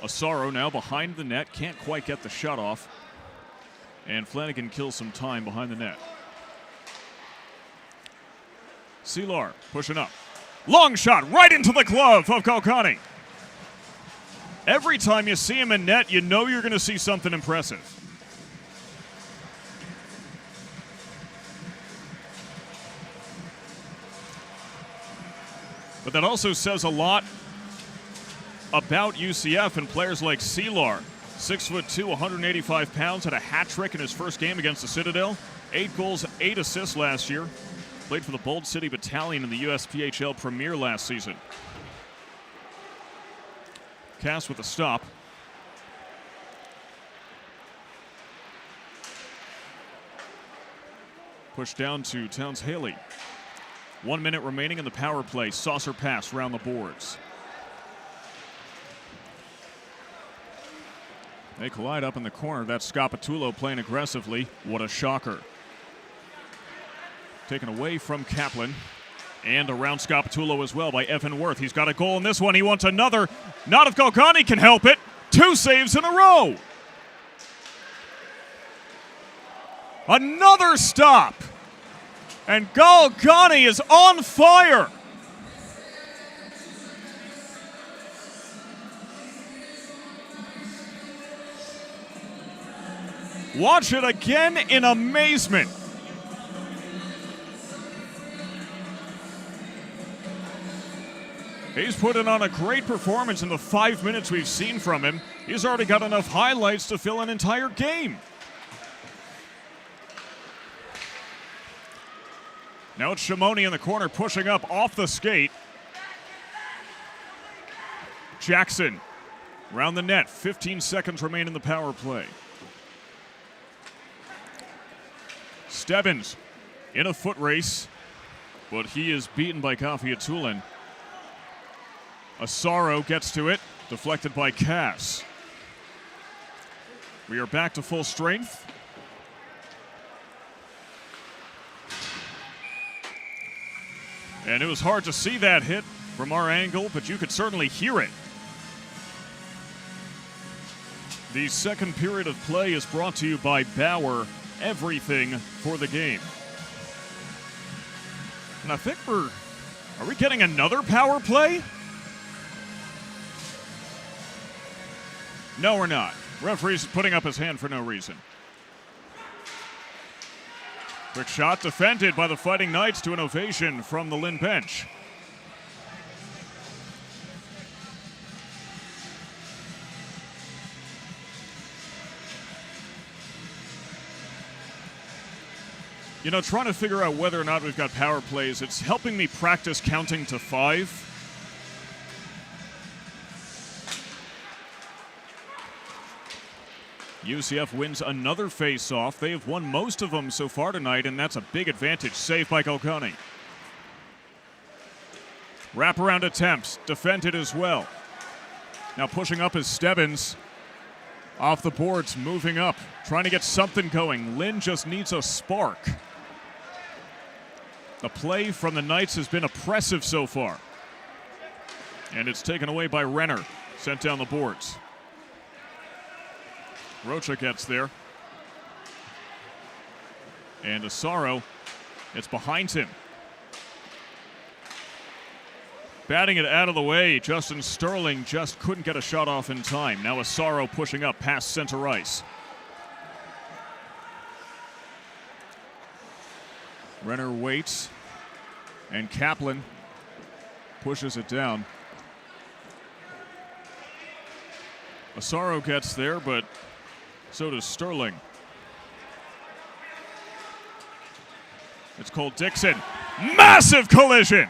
Asaro now behind the net, can't quite get the shot off. And Flanagan kills some time behind the net. Seelar pushing up. Long shot right into the glove of Kokani. Every time you see him in net, you know you're going to see something impressive. But that also says a lot about UCF and players like Seelar. 6'2", 185 pounds, had a hat trick in his first game against the Citadel. 8 goals, 8 assists last year. Played for the Bold City Battalion in the USPHL Premier last season. Cass with a stop. Push down to Towns Haley. 1 minute remaining in the power play. Saucer pass around the boards. They collide up in the corner. That's Szapoczy playing aggressively. What a shocker. Taken away from Kaplan. And around Szapoczy as well by Evan Worth. He's got a goal in this one. He wants another. Not if Kokani can help it. 2 saves in a row. Another stop And Galgani is on fire. Watch it again in amazement. He's putting on a great performance in the 5 minutes we've seen from him. He's already got enough highlights to fill an entire game. Now it's Szapoczy in the corner pushing up off the skate. Jackson around the net. 15 seconds remain in the power play. Stebbins in a foot race, but he is beaten by Kafiatulin. Asaro gets to it, deflected by Cass. We are back to full strength. And it was hard to see that hit from our angle, but you could certainly hear it. The second period of play is brought to you by Bauer, everything for the game. And I think are we getting another power play? No, we're not. Referee's putting up his hand for no reason. Quick shot defended by the Fighting Knights to an ovation from the Lynn bench. You know, trying to figure out whether or not we've got power plays, it's helping me practice counting to 5. UCF wins another face-off. They have won most of them so far tonight, and that's a big advantage. Saved by Galgani. Wraparound attempts, defended as well. Now pushing up is Stebbins. Off the boards, moving up, trying to get something going. Lynn just needs a spark. The play from the Knights has been oppressive so far. And it's taken away by Renner, sent down the boards. Rocha gets there. And Asaro, it's behind him. Batting it out of the way, Justin Sterling just couldn't get a shot off in time. Now Asaro pushing up past center ice. Renner waits, and Kaplan pushes it down. Asaro gets there, but so does Sterling. It's Cole Dixon. Massive collision!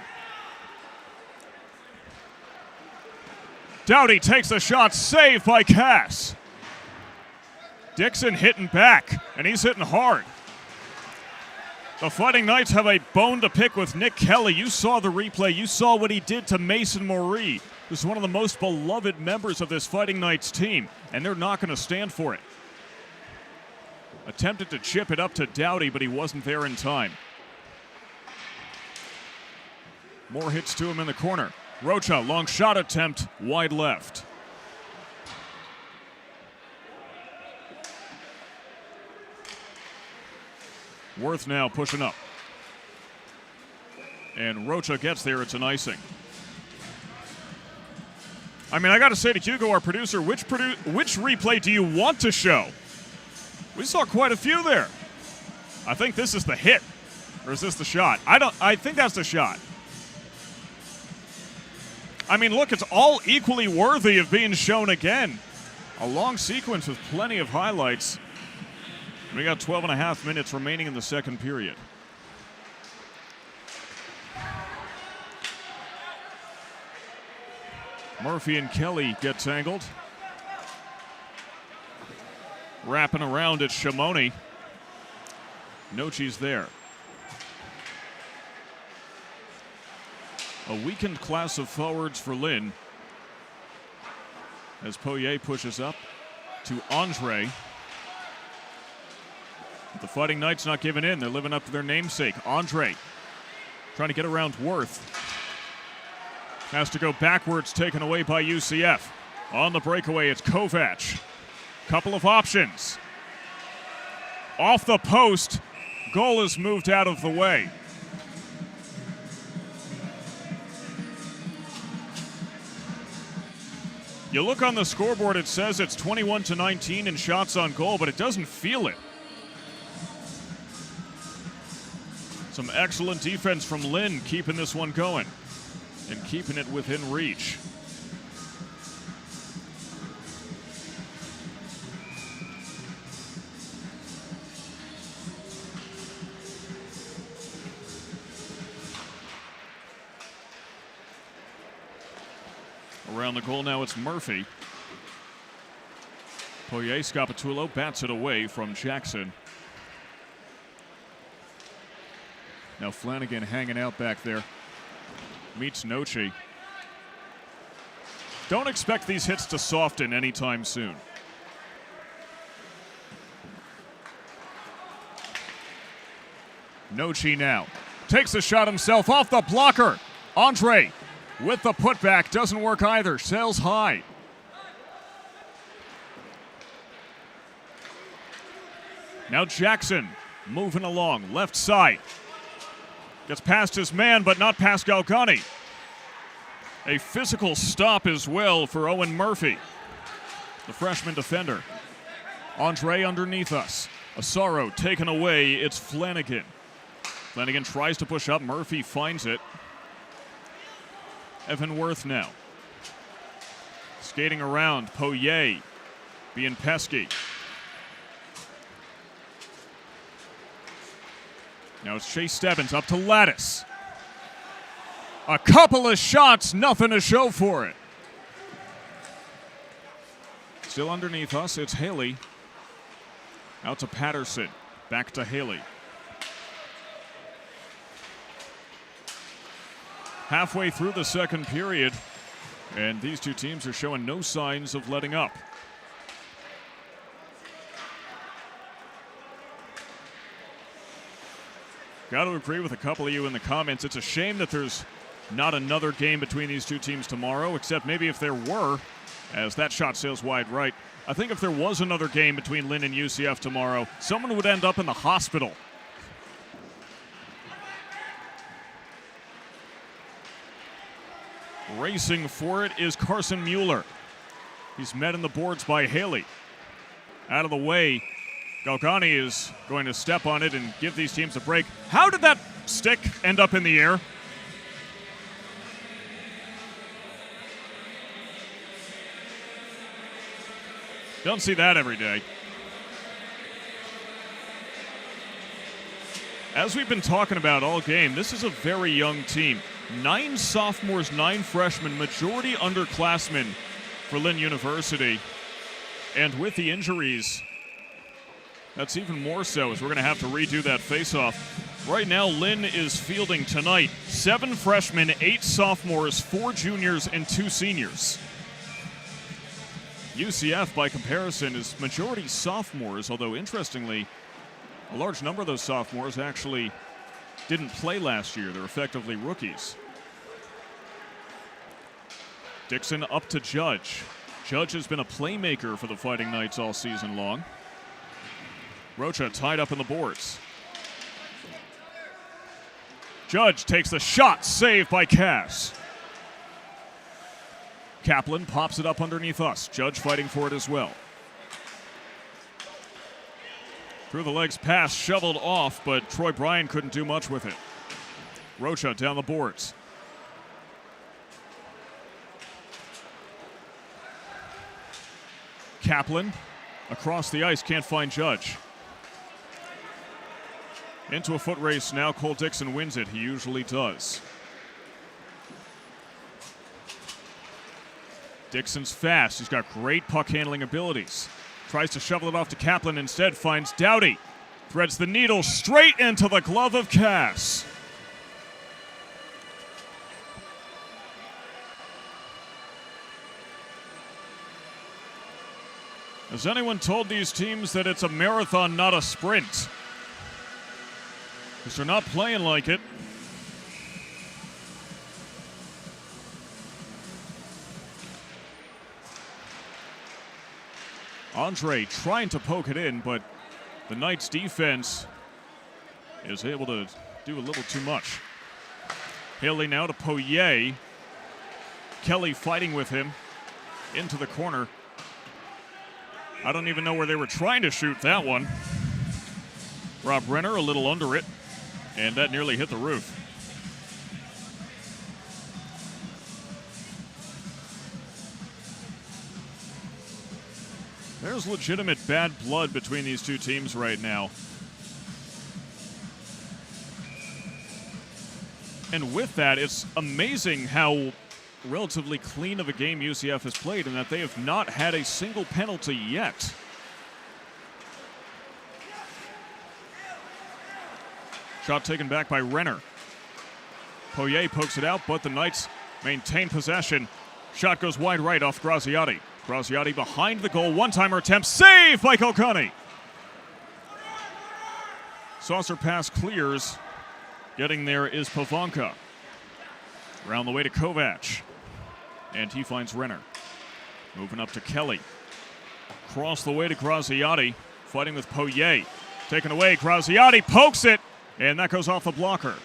Doughty takes the shot, saved by Cass. Dixon hitting back, and he's hitting hard. The Fighting Knights have a bone to pick with Nick Kelly. You saw the replay. You saw what he did to Mason Moree, who's one of the most beloved members of this Fighting Knights team, and they're not going to stand for it. Attempted to chip it up to Doughty, but he wasn't there in time. More hits to him in the corner. Rocha, long shot attempt, wide left. Worth now pushing up. And Rocha gets there, it's an icing. I mean, I got to say to Hugo, our producer, which replay do you want to show? We saw quite a few there. I think this is the hit. Or is this the shot? I think that's the shot. I mean, look, it's all equally worthy of being shown again. A long sequence with plenty of highlights. We got 12 and a half minutes remaining in the second period. Murphy and Kelly get tangled. Wrapping around at Szapoczy. Nochi's there. A weakened class of forwards for Lynn. As Poirier pushes up to Andre. The Fighting Knights not giving in. They're living up to their namesake. Andre trying to get around Worth. Has to go backwards, taken away by UCF. On the breakaway, it's Kovac. Couple of options. Off the post. Goal is moved out of the way. You look on the scoreboard, it says it's 21-19 in shots on goal, but it doesn't feel it. Some excellent defense from Lynn, keeping this one going and keeping it within reach. Around the goal now, it's Murphy. Poirier Szapoczy bats it away from Jackson. Now Flanagan hanging out back there. Meets Nochi. Don't expect these hits to soften anytime soon. Nochi now. Takes a shot himself off the blocker. Andre with the putback. Doesn't work either. Sails high. Now Jackson moving along. Left side. Gets past his man, but not past Galgani. A physical stop as well for Owen Murphy, the freshman defender. Andre underneath us. Asaro taken away. It's Flanagan. Flanagan tries to push up. Murphy finds it. Evan Worth now. Skating around. Poirier being pesky. Now it's Chase Stebbins up to Lattice. A couple of shots, nothing to show for it. Still underneath us, it's Haley. Out to Patterson. Back to Haley. Halfway through the second period, and these two teams are showing no signs of letting up. Got to agree with a couple of you in the comments. It's a shame that there's not another game between these two teams tomorrow, except maybe if there were, as that shot sails wide right. I think if there was another game between Lynn and UCF tomorrow, someone would end up in the hospital. Racing for it is Carson Mueller. He's met in the boards by Haley. Out of the way. Galgani is going to step on it and give these teams a break. How did that stick end up in the air? Don't see that every day. As we've been talking about all game, this is a very young team. 9 sophomores, 9 freshmen, majority underclassmen for Lynn University. And with the injuries, that's even more so, as we're going to have to redo that faceoff. Right now, Lynn is fielding tonight 7 freshmen, 8 sophomores, 4 juniors, and 2 seniors. UCF, by comparison, is majority sophomores, although interestingly, a large number of those sophomores actually didn't play last year. They're effectively rookies. Dixon up to Judge. Judge has been a playmaker for the Fighting Knights all season long. Rocha tied up in the boards. Judge takes the shot, saved by Cass. Kaplan pops it up underneath us. Judge fighting for it as well. Through the legs pass, shoveled off, but Troy Bryan couldn't do much with it. Rocha down the boards. Kaplan across the ice, can't find Judge. Into a foot race now. Cole Dixon wins it. He usually does. Dixon's fast. He's got great puck handling abilities. Tries to shovel it off to Kaplan, instead finds Doughty. Threads the needle straight into the glove of Cass. Has anyone told these teams that it's a marathon, not a sprint? Because they're not playing like it. Andre trying to poke it in, but the Knights defense is able to do a little too much. Haley now to Poirier. Kelly fighting with him. into the corner. I don't even know where they were trying to shoot that one. Rob Renner a little under it, and that nearly hit the roof. There's legitimate bad blood between these two teams right now. And with that, it's amazing how relatively clean of a game UCF has played and that they have not had a single penalty yet. Shot taken back by Renner. Poirier pokes it out, but the Knights maintain possession. Shot goes wide right off Graziati. Graziati behind the goal. One-timer attempt. Save by Kilkenny. Saucer pass clears. Getting there is Pavonka. Around the way to Kovac. And he finds Renner. Moving up to Kelly. Cross the way to Graziati. Fighting with Poirier. Taken away. Graziati pokes it. And that goes off the blocker.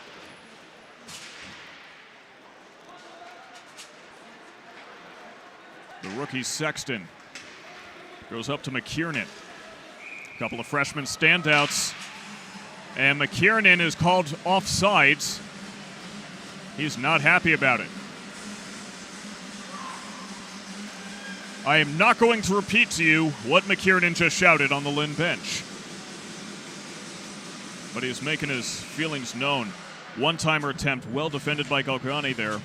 The rookie Sexton goes up to McKiernan. A couple of freshman standouts. And McKiernan is called offsides. He's not happy about it. I am not going to repeat to you what McKiernan just shouted on the Lynn bench. But he's making his feelings known. One-timer attempt, well defended by Galgani there.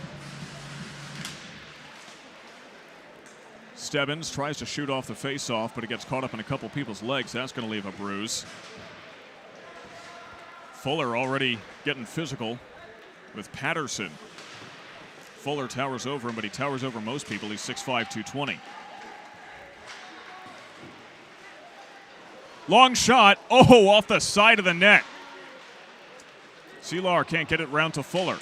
Stebbins tries to shoot off the face-off, but it gets caught up in a couple people's legs. That's going to leave a bruise. Fuller already getting physical with Patterson. Fuller towers over him, but he towers over most people. He's 6'5", 220. Long shot. Oh, off the side of the net. Seelar can't get it round to Fuller.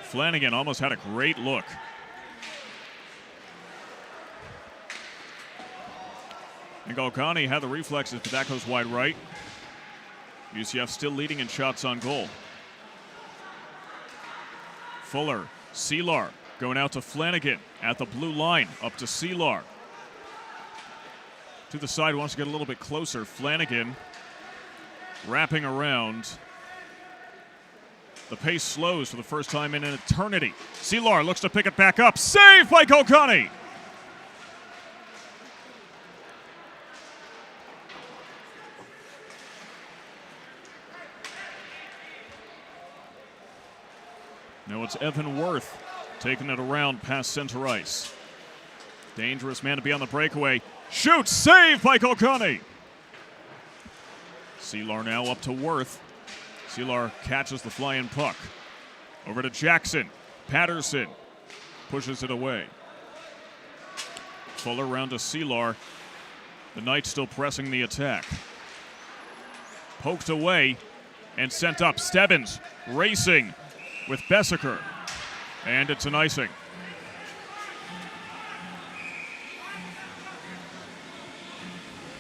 Flanagan almost had a great look. And Galgani had the reflexes, but that goes wide right. UCF still leading in shots on goal. Fuller, Seelar going out to Flanagan at the blue line, up to Seelar. To the side, wants to get a little bit closer. Flanagan wrapping around. The pace slows for the first time in an eternity. Seelar looks to pick it back up. Save by Galgani! Now it's Evan Worth taking it around past center ice. Dangerous man to be on the breakaway. Shoots, save by Galgani. Seelar now up to Worth. Seelar catches the flying puck. Over to Jackson. Patterson pushes it away. Fuller round to Seelar. The Knights still pressing the attack. Poked away and sent up. Stebbins racing with Bessaker. And it's an icing.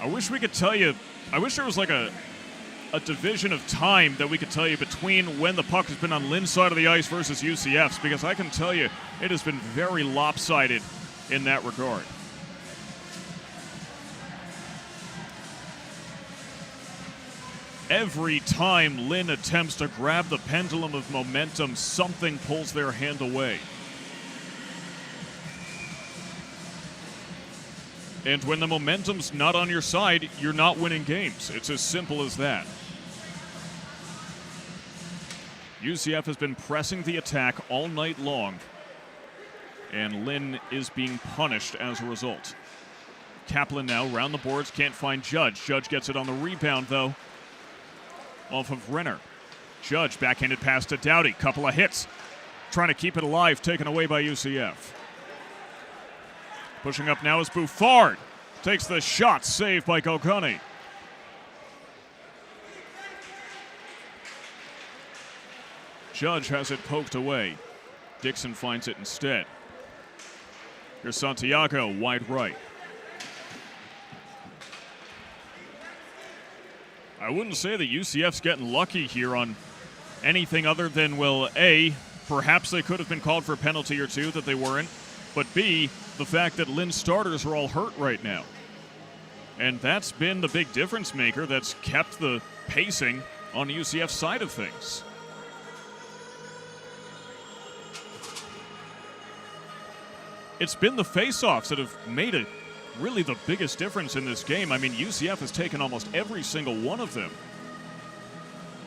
I wish we could tell you, I wish there was like a division of time that we could tell you between when the puck has been on Lynn's side of the ice versus UCF's, because I can tell you it has been very lopsided in that regard. Every time Lynn attempts to grab the pendulum of momentum, something pulls their hand away. And when the momentum's not on your side, you're not winning games. It's as simple as that. UCF has been pressing the attack all night long, and Lynn is being punished as a result. Kaplan now round the boards, can't find Judge. Judge gets it on the rebound, though, off of Renner. Judge backhanded pass to Doughty. Couple of hits. Trying to keep it alive, taken away by UCF. Pushing up now is Bouffard. Takes the shot, saved by Galgani. Judge has it poked away. Dixon finds it instead. Here's Santiago, wide right. I wouldn't say that UCF's getting lucky here on anything other than, well, A, perhaps they could have been called for a penalty or two that they weren't, but B, the fact that Lynn's starters are all hurt right now. And that's been the big difference maker that's kept the pacing on the UCF side of things. It's been the face-offs that have made it really the biggest difference in this game. I mean, UCF has taken almost every single one of them.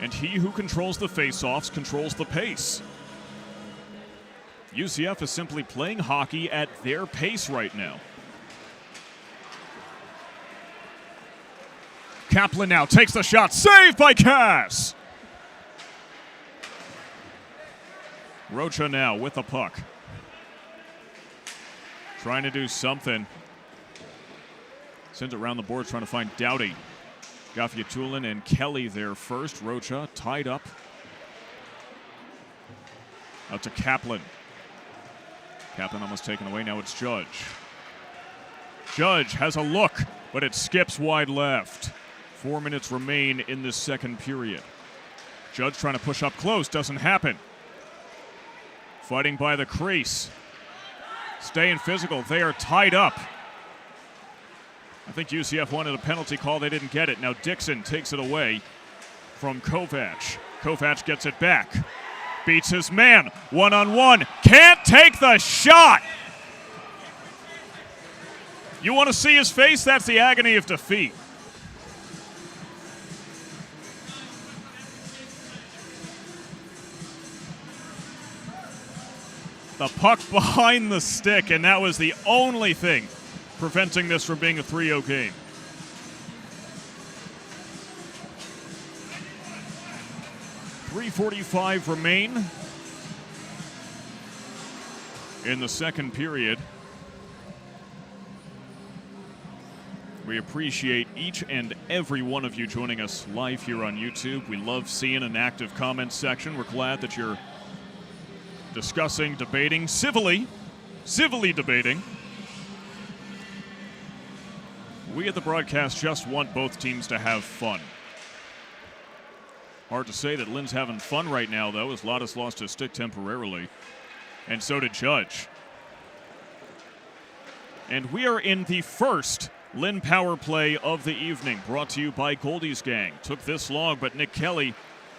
And he who controls the face-offs controls the pace. UCF is simply playing hockey at their pace right now. Kaplan now takes the shot. Saved by Cass! Rocha now with the puck. Trying to do something. Sends it around the boards, trying to find Doughty. Gafiatulin and Kelly there first. Rocha tied up. Out to Kaplan. Kaplan almost taken away. Now it's Judge. Judge has a look, but it skips wide left. 4 minutes remain in this second period. Judge trying to push up close. Doesn't happen. Fighting by the crease. Staying physical. They are tied up. I think UCF wanted a penalty call. They didn't get it. Now Dixon takes it away from Kovac. Kovac gets it back. Beats his man. One-on-one. Can't take the shot. You want to see his face? That's the agony of defeat. The puck behind the stick, and that was the only thing preventing this from being a 3-0 game. .345 remain in the second period. We appreciate each and every one of you joining us live here on YouTube. We love seeing an active comment section. We're glad that you're discussing, debating, civilly debating. We at the broadcast just want both teams to have fun. Hard to say that Lynn's having fun right now, though, as Lattis lost his stick temporarily. And so did Judge. And we are in the first Lynn power play of the evening, brought to you by Goldie's Gang. Took this long, but Nick Kelly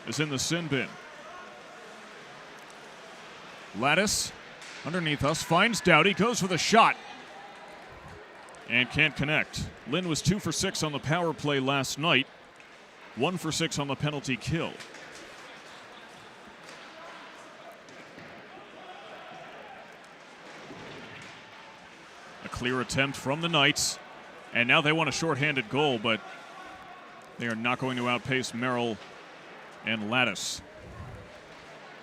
is in the sin bin. Lattis underneath us finds Doughty, goes for the shot, and can't connect. Lynn was 2 for 6 on the power play last night, 1 for 6 on the penalty kill. A clear attempt from the Knights, and now they want a shorthanded goal, but they are not going to outpace Merrill and Lattis.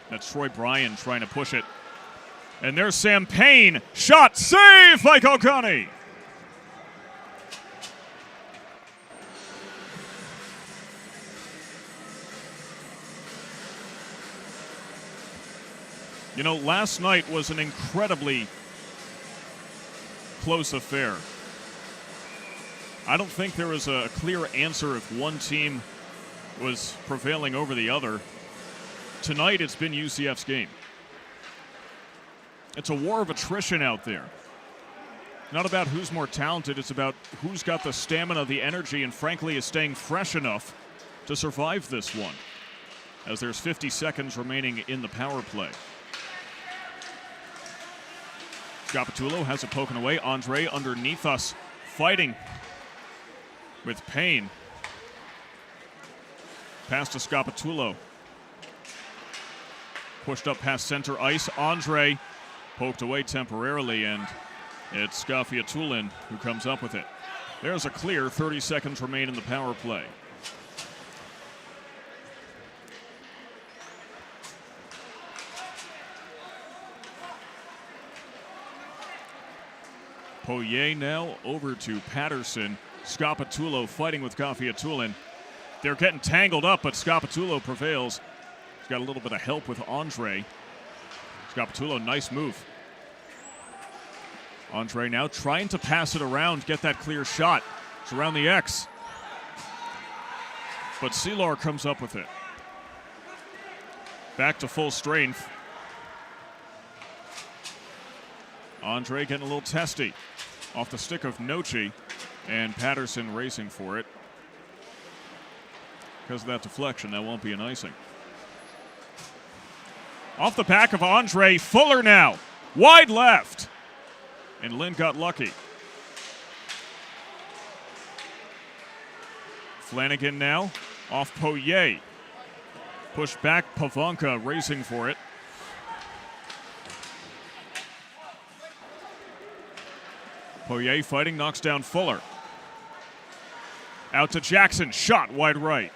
That's Troy Bryan trying to push it. And there's Sam Payne. Shot, save by Kokani. You know, last night was an incredibly close affair. I don't think there was a clear answer if one team was prevailing over the other. Tonight, it's been UCF's game. It's a war of attrition out there. Not about who's more talented, it's about who's got the stamina, the energy, and frankly is staying fresh enough to survive this one, as there's 50 seconds remaining in the power play. Szapoczy has it poken away. Andre underneath us, fighting with Payne. Pass to Szapoczy. Pushed up past center ice. Andre poked away temporarily, and it's Gafiatulin who comes up with it. There's a clear. 30 seconds remain in the power play. Poirier now over to Patterson. Szapoczy fighting with Gafiatulin. They're getting tangled up, but Szapoczy prevails. He's got a little bit of help with Andre. Szapoczy, nice move. Andre now trying to pass it around, get that clear shot. It's around the X. But Seelar comes up with it. Back to full strength. Andre getting a little testy. Off the stick of Nochi, and Patterson racing for it. Because of that deflection, that won't be an icing. Off the back of Andre, Fuller now. Wide left. And Lynn got lucky. Flanagan now, off Poirier. Pushed back, Pavonka racing for it. Poirier fighting, knocks down Fuller. Out to Jackson, shot wide right.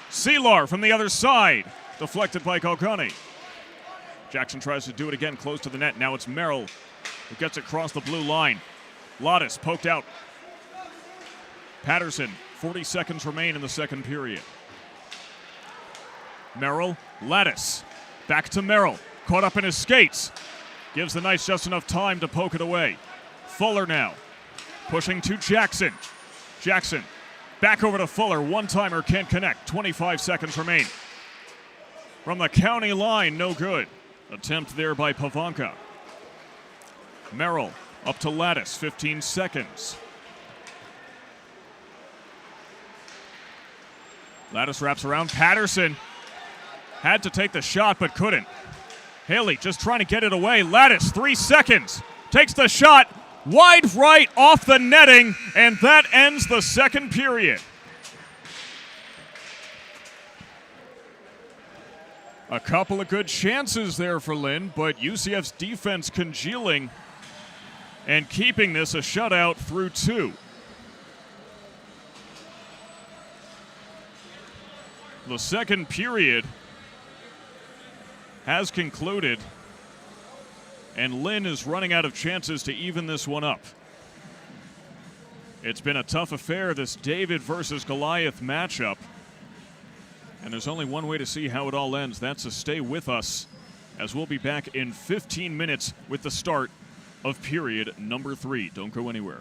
Seelar from the other side, deflected by Golgani. Jackson tries to do it again, close to the net. Now it's Merrill who gets it across the blue line. Lottis poked out. Patterson, 40 seconds remain in the second period. Merrill, Lattis, back to Merrill, caught up in his skates. Gives the Knights just enough time to poke it away. Fuller now, pushing to Jackson. Jackson, back over to Fuller, one-timer can't connect, 25 seconds remain. From the county line, no good. Attempt there by Pavonka. Merrill, up to Lattis, 15 seconds. Lattis wraps around, Patterson had to take the shot but couldn't. Haley just trying to get it away. Lattis, 3 seconds, takes the shot, wide right off the netting, and that ends the second period. A couple of good chances there for Lynn, but UCF's defense congealing and keeping this a shutout through 2. The second period has concluded, and Lynn is running out of chances to even this one up. It's been a tough affair, this David versus Goliath matchup. And there's only one way to see how it all ends. That's to stay with us, as we'll be back in 15 minutes with the start of period number 3. Don't go anywhere.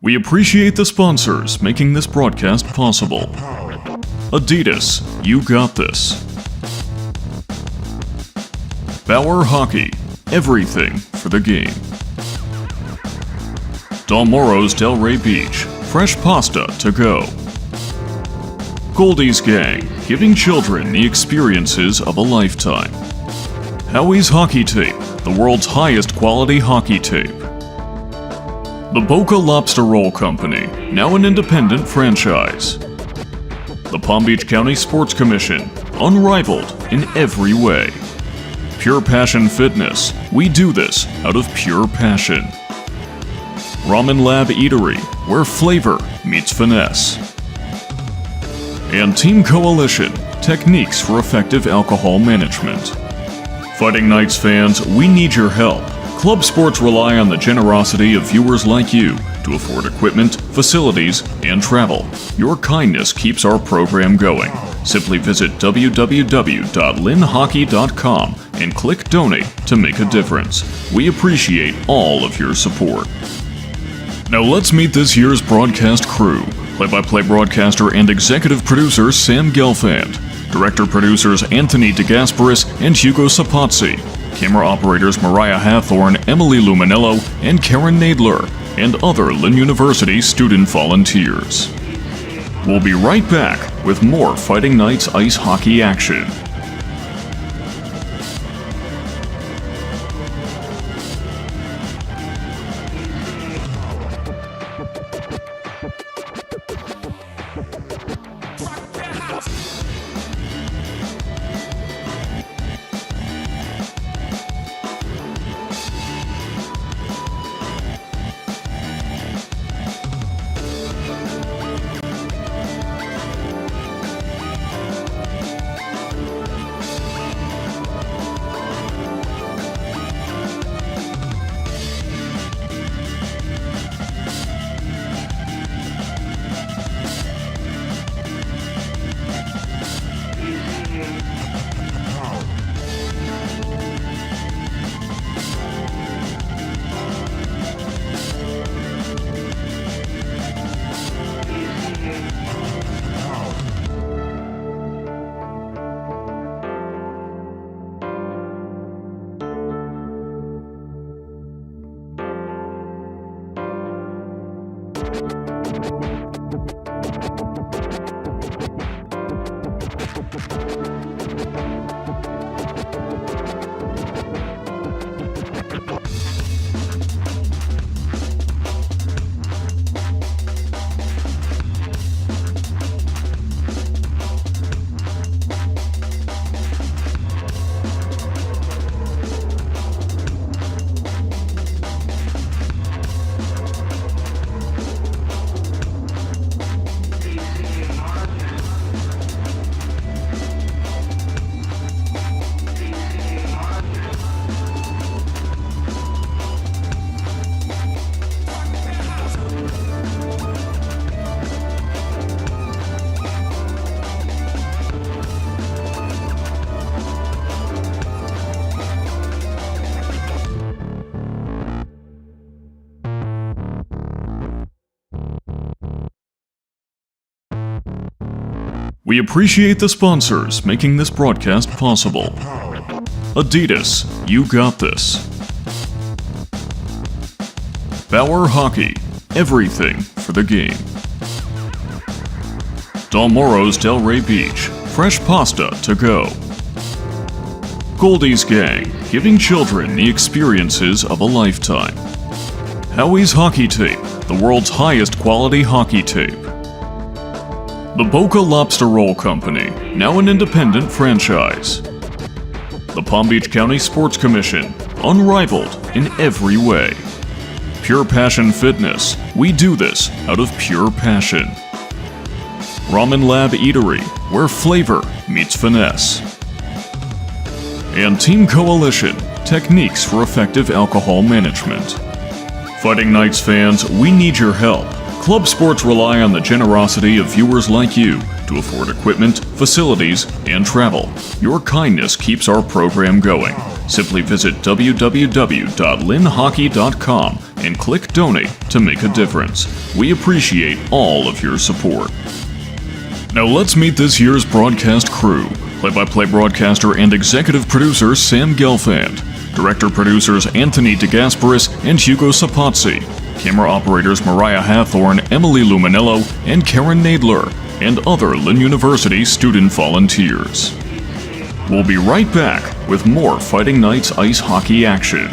We appreciate the sponsors making this broadcast possible. Adidas, you got this. Bauer Hockey, everything for the game. Del Moro's Delray Beach, fresh pasta to go. Goldie's Gang, giving children the experiences of a lifetime. Howie's Hockey Tape, the world's highest quality hockey tape. The Boca Lobster Roll Company, now an independent franchise. The Palm Beach County Sports Commission, unrivaled in every way. Pure Passion Fitness, we do this out of pure passion. Ramen Lab Eatery, where flavor meets finesse. And Team Coalition, techniques for effective alcohol management. Fighting Knights fans, we need your help. Club sports rely on the generosity of viewers like you to afford equipment, facilities, and travel. Your kindness keeps our program going. Simply visit www.linhockey.com and click Donate to make a difference. We appreciate all of your support. Now let's meet this year's broadcast crew. Play-by-play broadcaster and executive producer Sam Gelfand. Director-producers Anthony DeGasperis and Hugo Szapoczy. Camera operators Mariah Hathorne, Emily Lumenello, and Karen Nadler, and other Lynn University student volunteers. We'll be right back with more Fighting Knights ice hockey action. We appreciate the sponsors making this broadcast possible. Adidas, you got this. Bauer Hockey, everything for the game. Dalmoro's Delray Beach, fresh pasta to go. Goldie's Gang, giving children the experiences of a lifetime. Howie's Hockey Tape, the world's highest quality hockey tape. The Boca Lobster Roll Company, now an independent franchise. The Palm Beach County Sports Commission, unrivaled in every way. Pure Passion Fitness, we do this out of pure passion. Ramen Lab Eatery, where flavor meets finesse. And Team Coalition, techniques for effective alcohol management. Fighting Knights fans, we need your help. Club sports rely on the generosity of viewers like you to afford equipment, facilities, and travel. Your kindness keeps our program going. Simply visit www.linhockey.com and click Donate to make a difference. We appreciate all of your support. Now let's meet this year's broadcast crew. Play-by-play broadcaster and executive producer Sam Gelfand. Director-producers Anthony DeGasperis and Hugo Szapoczy. Camera operators Mariah Hathorne, Emily Lumenello, and Karen Nadler, and other Lynn University student volunteers. We'll be right back with more Fighting Knights ice hockey action.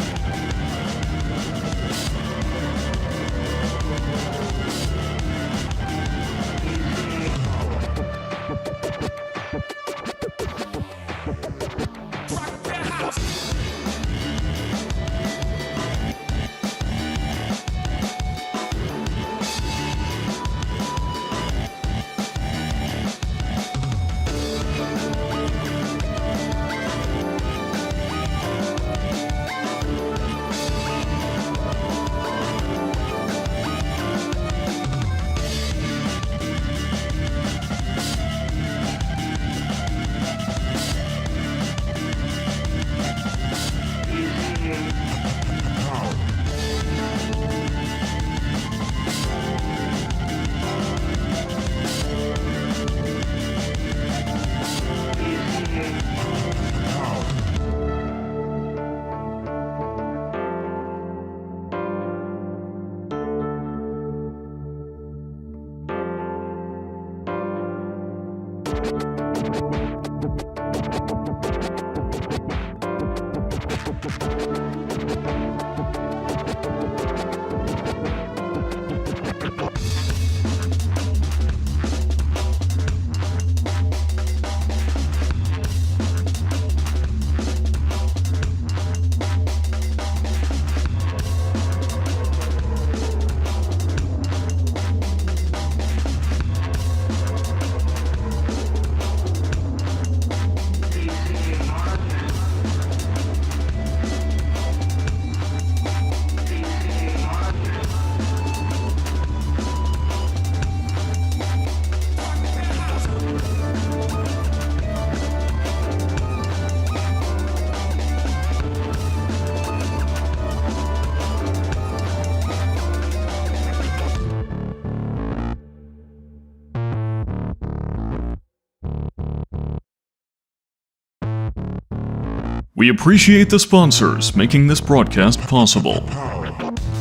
We appreciate the sponsors making this broadcast possible.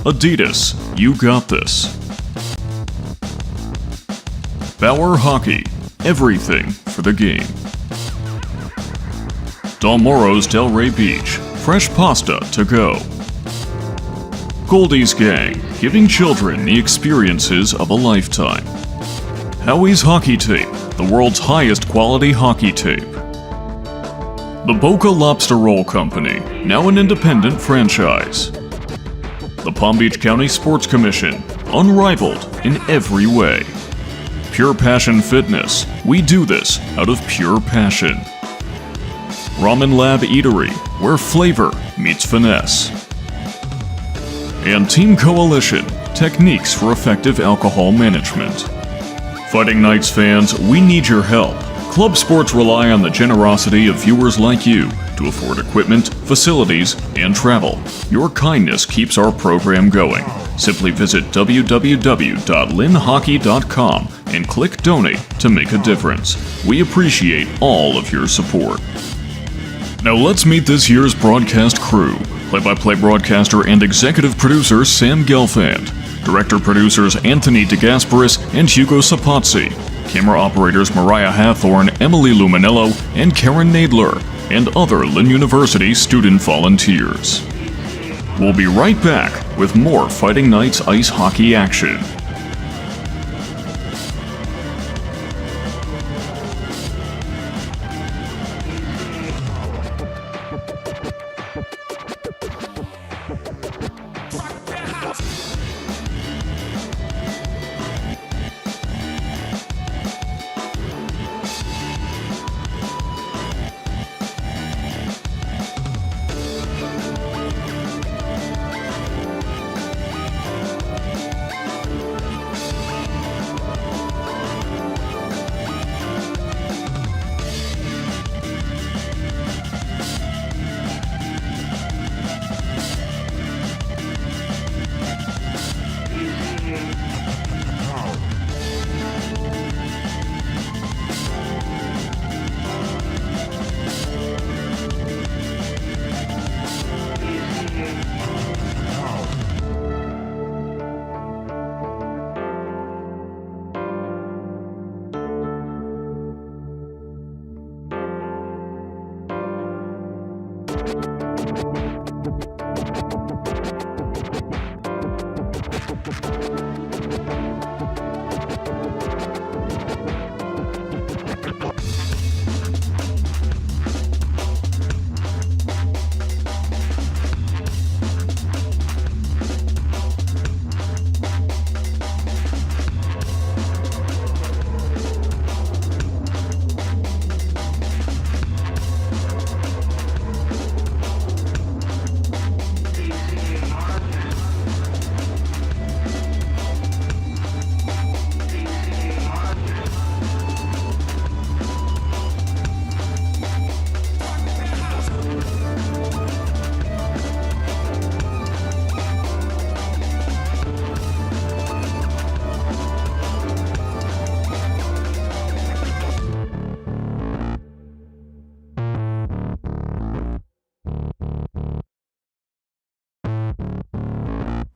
Adidas, you got this. Bauer Hockey, everything for the game. Dalmoro's Delray Beach, fresh pasta to go. Goldie's Gang, giving children the experiences of a lifetime. Howie's Hockey Tape, the world's highest quality hockey tape. The Boca Lobster Roll Company, now an independent franchise. The Palm Beach County Sports Commission, unrivaled in every way. Pure Passion Fitness, we do this out of pure passion. Ramen Lab Eatery, where flavor meets finesse. And Team Coalition, techniques for effective alcohol management. Fighting Knights fans, we need your help. Club sports rely on the generosity of viewers like you to afford equipment, facilities, and travel. Your kindness keeps our program going. Simply visit www.linhockey.com and click Donate to make a difference. We appreciate all of your support. Now let's meet this year's broadcast crew. Play-by-play broadcaster and executive producer Sam Gelfand. Director-producers Anthony DeGasperis and Hugo Szapoczy. Camera operators Mariah Hathorne, Emily Lumenello, and Karen Nadler, and other Lynn University student volunteers. We'll be right back with more Fighting Knights ice hockey action.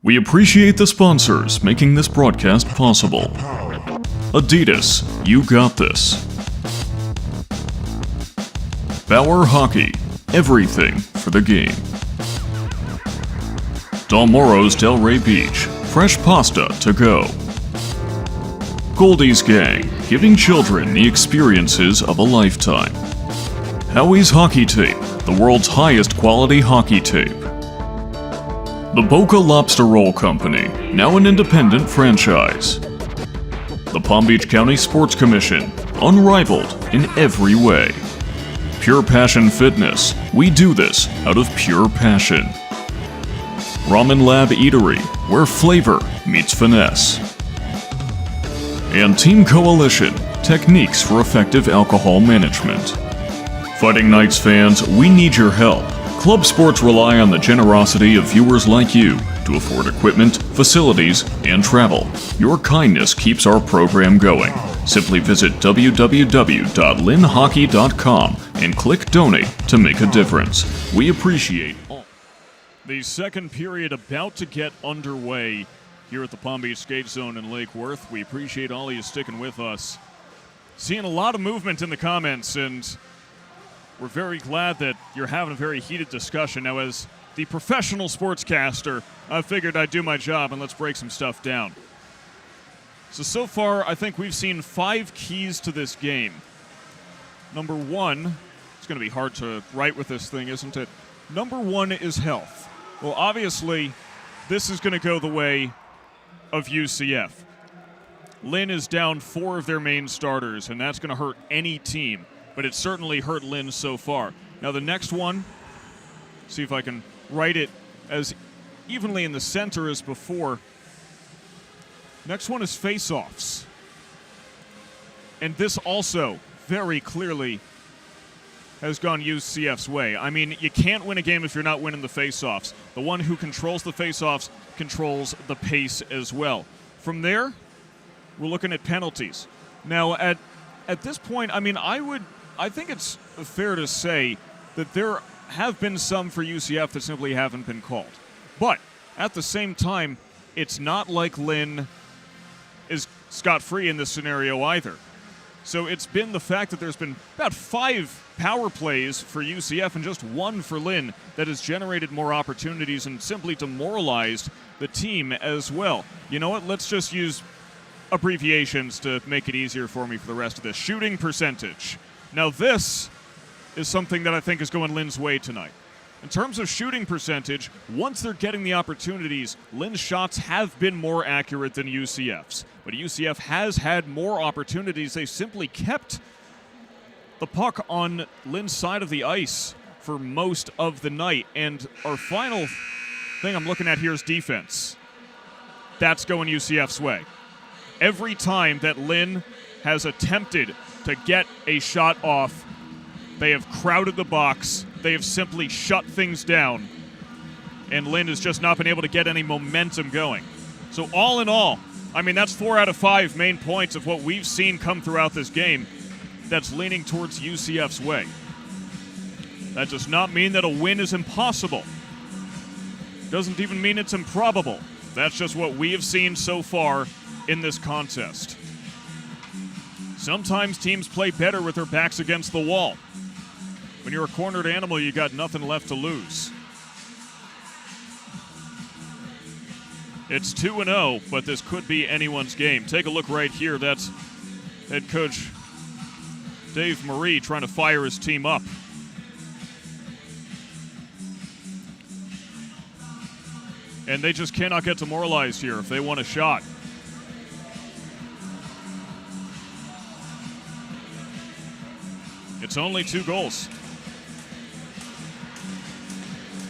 We appreciate the sponsors making this broadcast possible. Adidas, you got this. Bauer Hockey, everything for the game. Dalmoro's Delray Beach, fresh pasta to go. Goldie's Gang, giving children the experiences of a lifetime. Howie's Hockey Tape, the world's highest quality hockey tape. The Boca Lobster Roll Company, now an independent franchise. The Palm Beach County Sports Commission, unrivaled in every way. Pure Passion Fitness, we do this out of pure passion. Ramen Lab Eatery, where flavor meets finesse. And Team Coalition, techniques for effective alcohol management. Fighting Knights fans, we need your help. Club sports rely on the generosity of viewers like you to afford equipment, facilities, and travel. Your kindness keeps our program going. Simply visit www.linhockey.com and click Donate to make a difference. We appreciate all. The second period about to get underway here at the Palm Beach Skate Zone in Lake Worth. We appreciate all of you sticking with us. Seeing a lot of movement in the comments, and we're very glad that you're having a very heated discussion. Now, as the professional sportscaster, I figured I'd do my job and let's break some stuff down. So far, I think we've seen 5 keys to this game. Number 1, it's going to be hard to write with this thing, isn't it? Number 1 is health. Well, obviously, this is going to go the way of UCF. Lynn is down 4 of their main starters, and that's going to hurt any team. But it certainly hurt Lynn so far. Now the next one, see if I can write it as evenly in the center as before. Next one is face-offs. And this also very clearly has gone UCF's way. I mean, you can't win a game if you're not winning the face-offs. The one who controls the face-offs controls the pace as well. From there, we're looking at penalties. Now, at this point, I mean, I think it's fair to say that there have been some for UCF that simply haven't been called. But at the same time, it's not like Lynn is scot-free in this scenario either. So it's been the fact that there's been about 5 power plays for UCF and just 1 for Lynn that has generated more opportunities and simply demoralized the team as well. You know what? Let's just use abbreviations to make it easier for me for the rest of this. Shooting percentage. Now this is something that I think is going Lynn's way tonight. In terms of shooting percentage, once they're getting the opportunities, Lynn's shots have been more accurate than UCF's. But UCF has had more opportunities. They simply kept the puck on Lynn's side of the ice for most of the night. And our final thing I'm looking at here is defense. That's going UCF's way. Every time that Lynn has attempted to get a shot off, they have crowded the box. They have simply shut things down. And Lynn has just not been able to get any momentum going. So all in all, I mean, that's 4 out of 5 main points of what we've seen come throughout this game that's leaning towards UCF's way. That does not mean that a win is impossible. Doesn't even mean it's improbable. That's just what we have seen so far in this contest. Sometimes teams play better with their backs against the wall. When you're a cornered animal, you got nothing left to lose. It's 2-0, but this could be anyone's game. Take a look right here. That's head coach Dave Marie trying to fire his team up. And they just cannot get demoralized here if they want a shot. It's only 2 goals.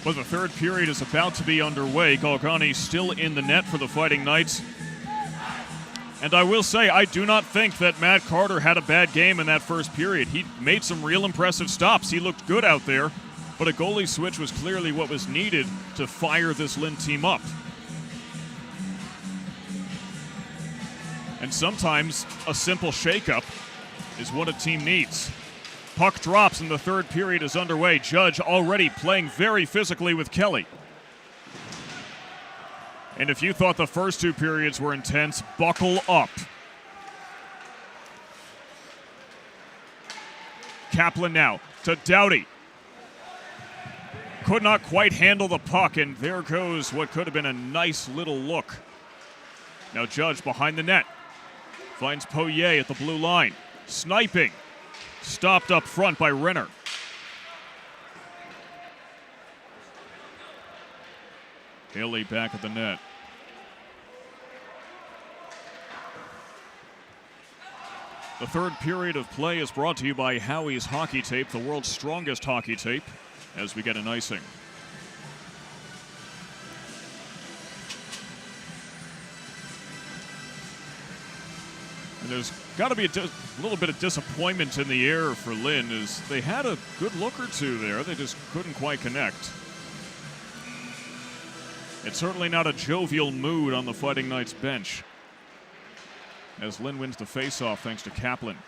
But the third period is about to be underway. Galgani still in the net for the Fighting Knights. And I will say, I do not think that Matt Carter had a bad game in that first period. He made some real impressive stops. He looked good out there. But a goalie switch was clearly what was needed to fire this Lynn team up. And sometimes a simple shakeup is what a team needs. Puck drops and the third period is underway. Judge already playing very physically with Kelly. And if you thought the first 2 periods were intense, buckle up. Kaplan now to Doughty. Could not quite handle the puck, and there goes what could have been a nice little look. Now Judge behind the net. Finds Poirier at the blue line. Sniping. Stopped up front by Renner. Haley back at the net. The third period of play is brought to you by Howie's Hockey Tape, the world's strongest hockey tape, as we get an icing. And there's got to be a little bit of disappointment in the air for Lynn, as they had a good look or two there. They just couldn't quite connect. It's certainly not a jovial mood on the Fighting Knights bench, as Lynn wins the faceoff thanks to Kaplan.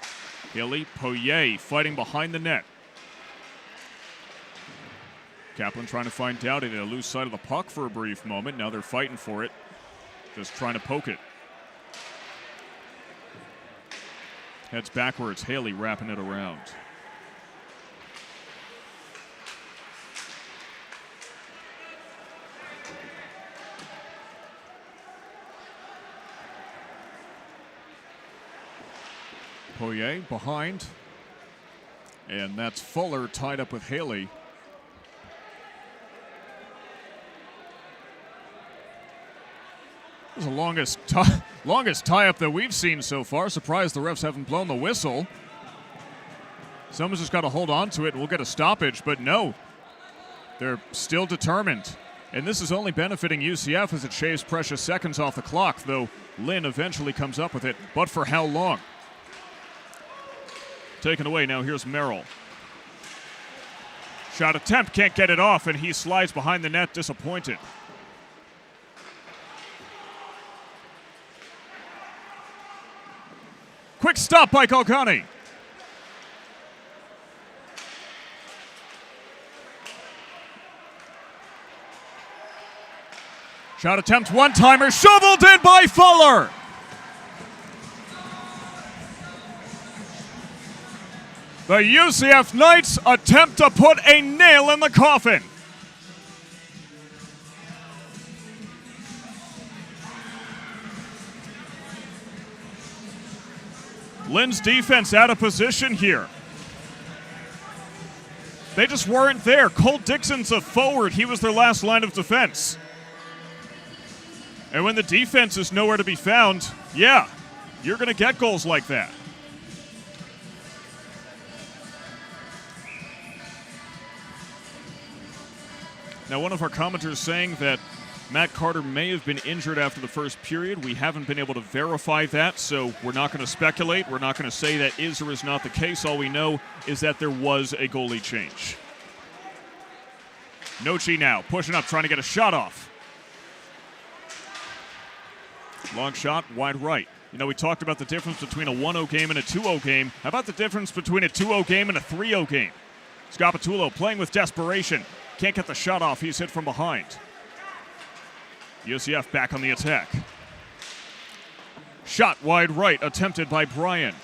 Haley, Poirier fighting behind the net. Kaplan trying to find Doughty. They lose sight of the puck for a brief moment. Now they're fighting for it, just trying to poke it. Heads backwards, Haley wrapping it around. Poirier behind. And that's Fuller tied up with Haley. This is the longest tie-up that we've seen so far. Surprised the refs haven't blown the whistle. Someone's just got to hold on to it and we'll get a stoppage, but no. They're still determined. And this is only benefiting UCF as it shaves precious seconds off the clock, though Lynn eventually comes up with it. But for how long? Taken away now, here's Merrill. Shot attempt, can't get it off, and he slides behind the net, disappointed. Quick stop by Galgani. Shot attempt, one-timer, shoveled in by Fuller. The UCF Knights attempt to put a nail in the coffin. Lynn's defense out of position here. They just weren't there. Cole Dixon's a forward. He was their last line of defense. And when the defense is nowhere to be found, yeah, you're going to get goals like that. Now, one of our commenters saying that Matt Carter may have been injured after the first period. We haven't been able to verify that, so we're not going to speculate. We're not going to say that is or is not the case. All we know is that there was a goalie change. Nochi now pushing up, trying to get a shot off. Long shot, wide right. You know, we talked about the difference between a 1-0 game and a 2-0 game. How about the difference between a 2-0 game and a 3-0 game? Szapoczy playing with desperation. Can't get the shot off. He's hit from behind. UCF back on the attack. Shot wide right, attempted by Brian.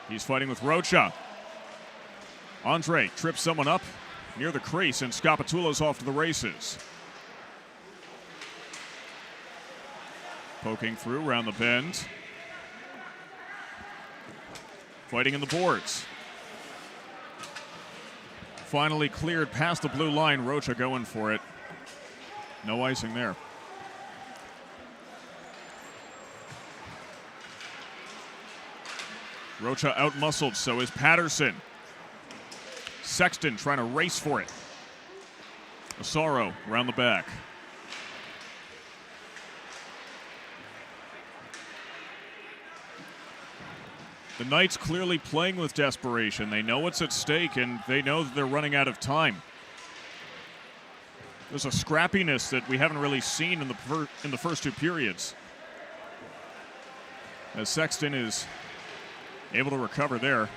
He's fighting with Rocha. Andre trips someone up near the crease, and Szapoczy's off to the races. Poking through around the bend. Fighting in the boards. Finally cleared past the blue line. Rocha going for it. No icing there. Rocha out-muscled, so is Patterson. Sexton trying to race for it. Asaro around the back. The Knights clearly playing with desperation. They know what's at stake, and they know that they're running out of time. There's a scrappiness that we haven't really seen in the first two periods. As Sexton is able to recover there.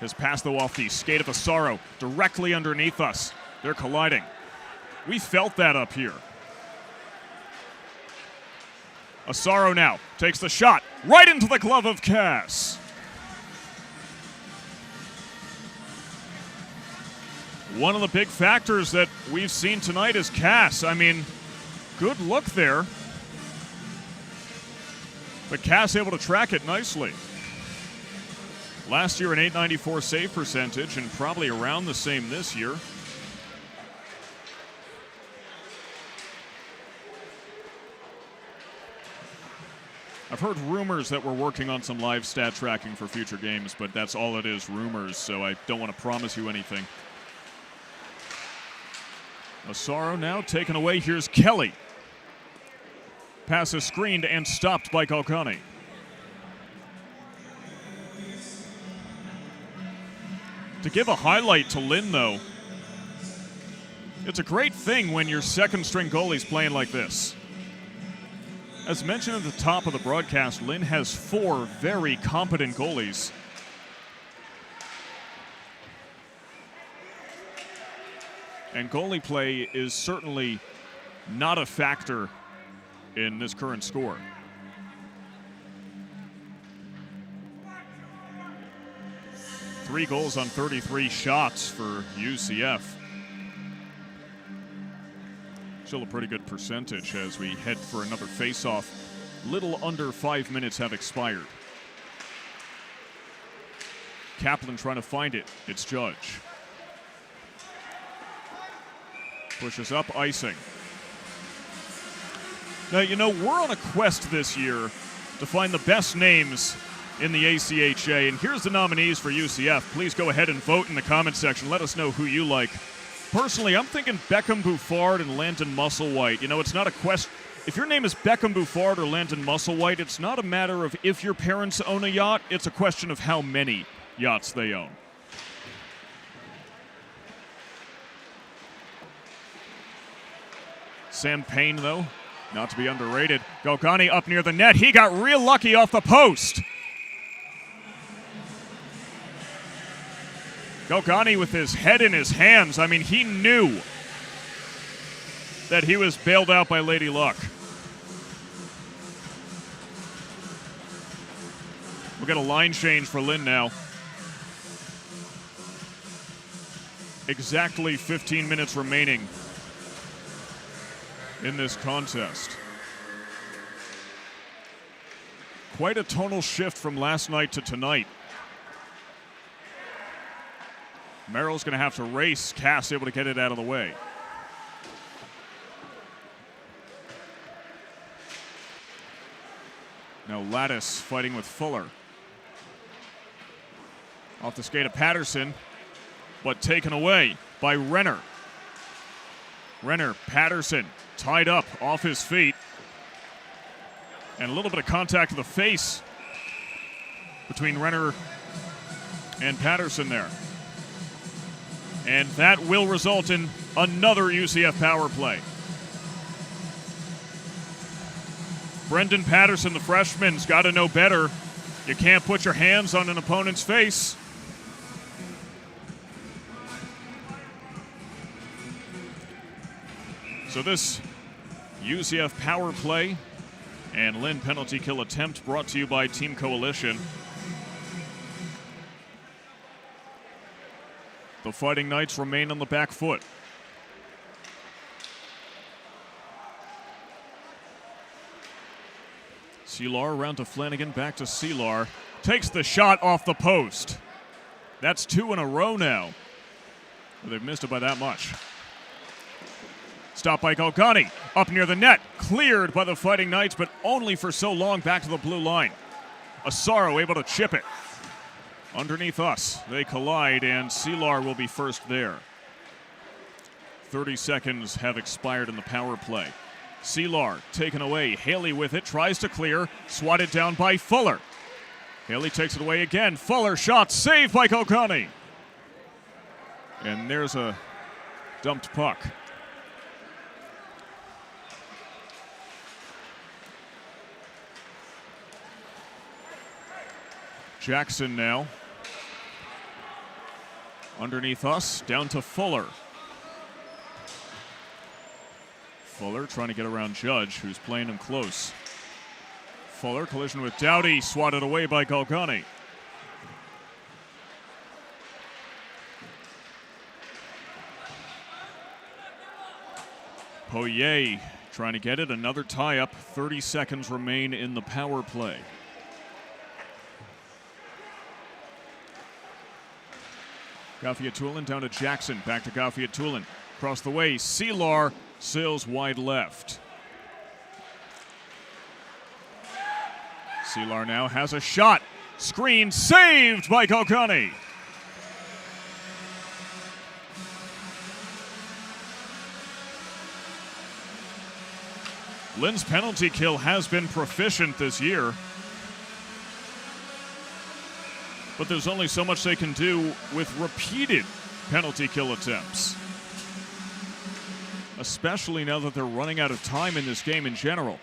His pass, though, off the skate of Asaro, directly underneath us. They're colliding. We felt that up here. Asaro now takes the shot right into the glove of Cass. One of the big factors that we've seen tonight is Cass. I mean, good look there. But Cass able to track it nicely. Last year an .894 save percentage and probably around the same this year. I've heard rumors that we're working on some live stat tracking for future games, but that's all it is, rumors, so I don't want to promise you anything. Asaro now taken away. Here's Kelly. Pass is screened and stopped by Galgani. To give a highlight to Lynn, though, it's a great thing when your second-string goalie's playing like this. As mentioned at the top of the broadcast, Lynn has 4 very competent goalies. And goalie play is certainly not a factor in this current score. Three goals on 33 shots for UCF. Still a pretty good percentage as we head for another face-off. Little under 5 minutes have expired. Kaplan trying to find it. It's Judge. Pushes up, icing. Now, you know, we're on a quest this year to find the best names in the ACHA, and here's the nominees for UCF. Please go ahead and vote in the comment section. Let us know who you like. Personally, I'm thinking Beckham Buffard and Landon Musselwhite. You know, it's not a quest. If your name is Beckham Buffard or Landon Musselwhite, it's not a matter of if your parents own a yacht. It's a question of how many yachts they own. Sam Payne, though, not to be underrated. Galgani up near the net. He got real lucky off the post. Galgani with his head in his hands. I mean, he knew that he was bailed out by Lady Luck. We'll get a line change for Lynn now. Exactly 15 minutes remaining in this contest. Quite a tonal shift from last night to tonight. Merrill's going to have to race. Cass able to get it out of the way. Now Lattice fighting with Fuller. Off the skate of Patterson, but taken away by Renner. Renner, Patterson, tied up off his feet. And a little bit of contact to the face between Renner and Patterson there. And that will result in another UCF power play. Brendan Patterson, the freshman's got to know better. You can't put your hands on an opponent's face. So this UCF power play and Lynn penalty kill attempt brought to you by Team Coalition. The Fighting Knights remain on the back foot. Seelar around to Flanagan, back to Seelar. Takes the shot off the post. That's 2 in a row now. They've missed it by that much. Stopped by Galgani, up near the net. Cleared by the Fighting Knights, but only for so long back to the blue line. Asaro able to chip it. Underneath us, they collide, and Seelar will be first there. 30 seconds have expired in the power play. Seelar taken away. Haley with it, tries to clear, swatted down by Fuller. Haley takes it away again. Fuller shot, saved by Galgani. And there's a dumped puck. Jackson now. Underneath us, down to Fuller. Fuller trying to get around Judge, who's playing him close. Fuller collision with Dowdy, swatted away by Galgani. Poirier trying to get it, another tie-up. 30 seconds remain in the power play. Gaffiatulin down to Jackson, back to Gaffiatulin. Across the way, Seelar sails wide left. Seelar now has a shot. Screen saved by Galgani. Lynn's penalty kill has been proficient this year. But there's only so much they can do with repeated penalty kill attempts. Especially now that they're running out of time in this game in general.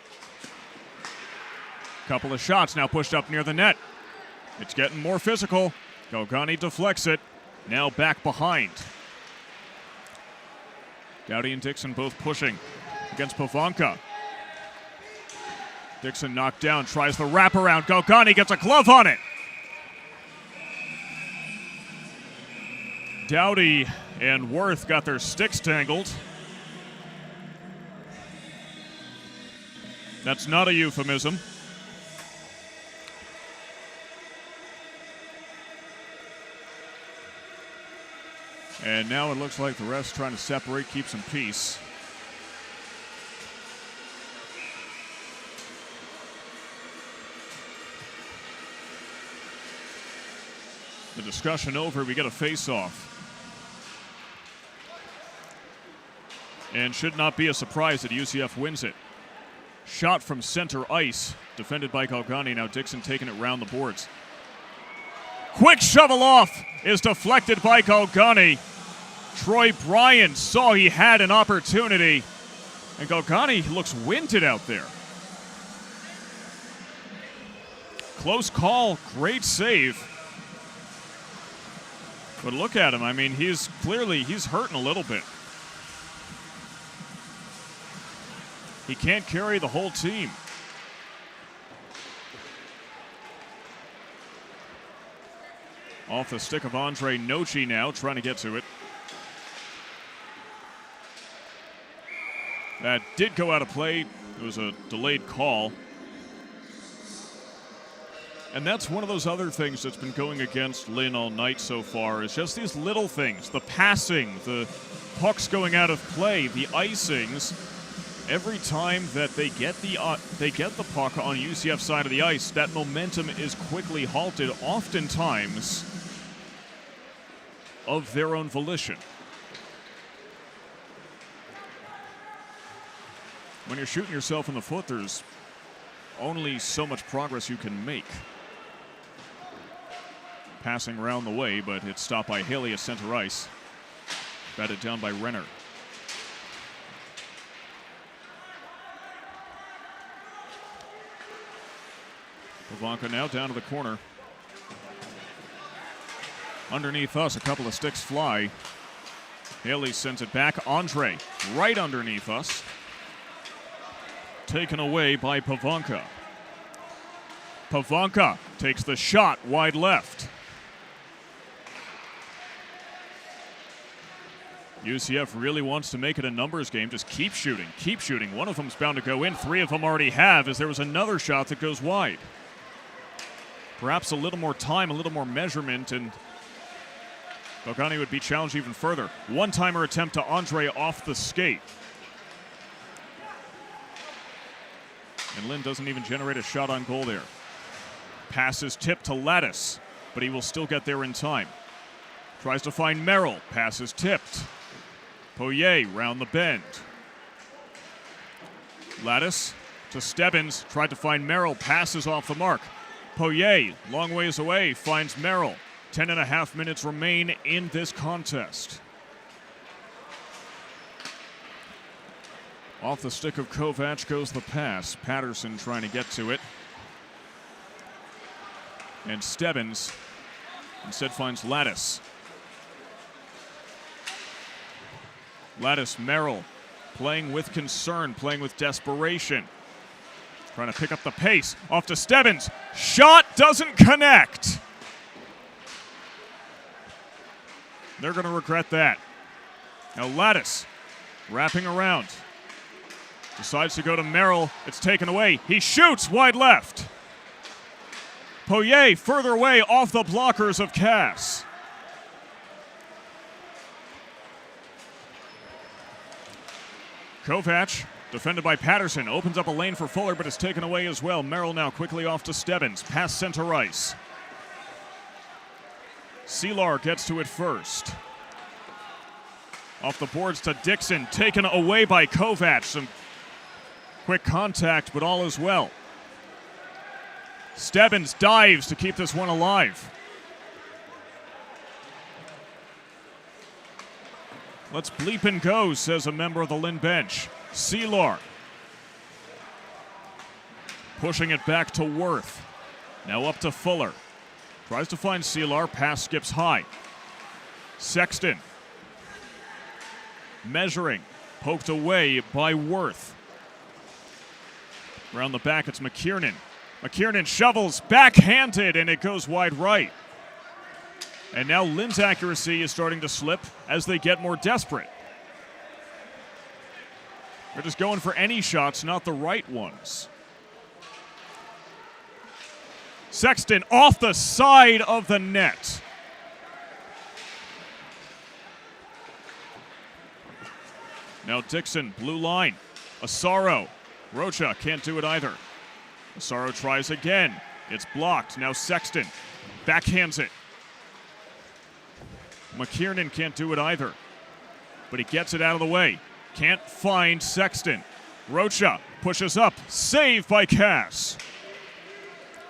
Couple of shots now pushed up near the net. It's getting more physical. Galgani deflects it. Now back behind. Dowdy and Dixon both pushing against Pavanka. Dixon knocked down, tries the wraparound. Galgani gets a glove on it. Dowdy and Worth got their sticks tangled. That's not a euphemism. And now it looks like the refs trying to separate, keep some peace. The discussion over, we get a face-off. And should not be a surprise that UCF wins it. Shot from center ice, defended by Galgani. Now Dixon taking it round the boards. Quick shovel off is deflected by Galgani. Troy Bryant saw he had an opportunity And Galgani looks winded out there. Close call, great save. But look at him. I mean, he's hurting a little bit. He can't carry the whole team. Off the stick of Andre Nochi now, trying to get to it. That did go out of play. It was a delayed call. And that's one of those other things that's been going against Lynn all night so far, is just these little things. The passing, the pucks going out of play, the icings. Every time that they get the puck on UCF side of the ice, that momentum is quickly halted, oftentimes of their own volition. When you're shooting yourself in the foot, there's only so much progress you can make. Passing around the way, but it's stopped by Haley at center ice. Batted down by Renner. Pivonka now down to the corner. Underneath us, a couple of sticks fly. Haley sends it back. Andre right underneath us. Taken away by Pivonka. Pivonka takes the shot wide left. UCF really wants to make it a numbers game. Just keep shooting, keep shooting. One of them's bound to go in. Three of them already have, as there was another shot that goes wide. Perhaps a little more time, a little more measurement, and Galgani would be challenged even further. One-timer attempt to Andre off the skate. And Lynn doesn't even generate a shot on goal there. Pass is tipped to Lattice, but he will still get there in time. Tries to find Merrill. Pass is tipped. Poirier round the bend. Lattice to Stebbins. Tried to find Merrill. Passes off the mark. Poirier, long ways away, finds Merrill. 10.5 minutes remain in this contest. Off the stick of Kovac goes the pass. Patterson trying to get to it. And Stebbins instead finds Lattice. Lattice, Merrill, playing with concern, playing with desperation. Trying to pick up the pace. Off to Stebbins. Shot doesn't connect. They're going to regret that. Now Lattice wrapping around. Decides to go to Merrill. It's taken away. He shoots wide left. Poirier further away off the blockers of Cass. Kovac, defended by Patterson, opens up a lane for Fuller, but it's taken away as well. Merrill now quickly off to Stebbins, past center ice. Seelar gets to it first. Off the boards to Dixon, taken away by Kovac. Some quick contact, but all is well. Stebbins dives to keep this one alive. Let's bleep and go, says a member of the Lynn bench. Seelar. Pushing it back to Worth. Now up to Fuller. Tries to find Seelar. Pass skips high. Sexton. Measuring. Poked away by Worth. Around the back, it's McKiernan. McKiernan shovels, backhanded, and it goes wide right. And now Lynn's accuracy is starting to slip as they get more desperate. They're just going for any shots, not the right ones. Sexton off the side of the net. Now Dixon, blue line. Asaro. Rocha can't do it either. Asaro tries again. It's blocked. Now Sexton backhands it. McKiernan can't do it either. But he gets it out of the way. Can't find Sexton. Rocha pushes up. Save by Cass.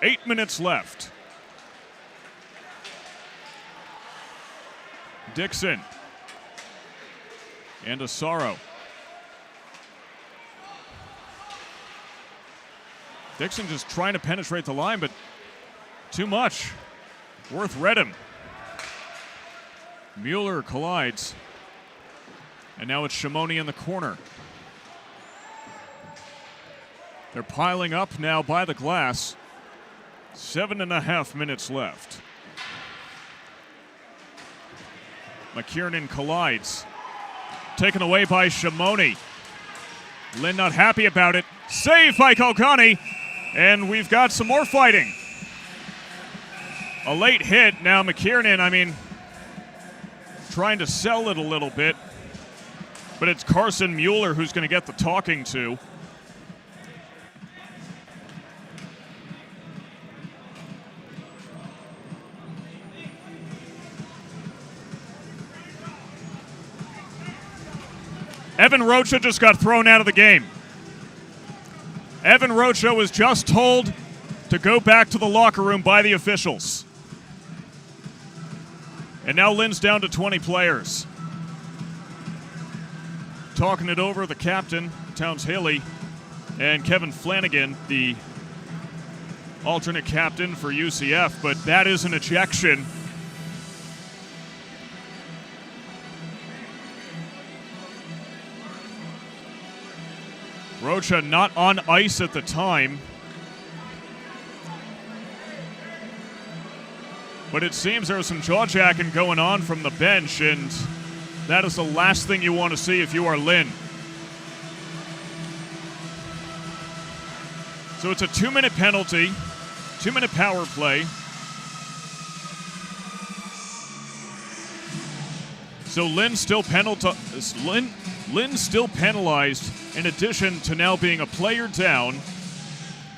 8 minutes left. Dixon. And Asaro. Dixon just trying to penetrate the line, but too much. Worth read him. Mueller collides. And now it's Shimoni in the corner. They're piling up now by the glass. 7.5 minutes left. McKiernan collides. Taken away by Shimoni. Lynn not happy about it. Save by Kalkani. And we've got some more fighting. A late hit. Now McKiernan, trying to sell it a little bit. But it's Carson Mueller who's going to get the talking to. Evan Rocha just got thrown out of the game. Evan Rocha was just told to go back to the locker room by the officials. And now Lynn's down to 20 players. Talking it over, the captain, Towns Haley, and Kevin Flanagan, the alternate captain for UCF, but that is an ejection. Rocha not on ice at the time. But it seems there was some jaw-jacking going on from the bench, and that is the last thing you want to see if you are Lynn. So it's a 2-minute penalty, 2-minute power play. So Lynn still penalized in addition to now being a player down.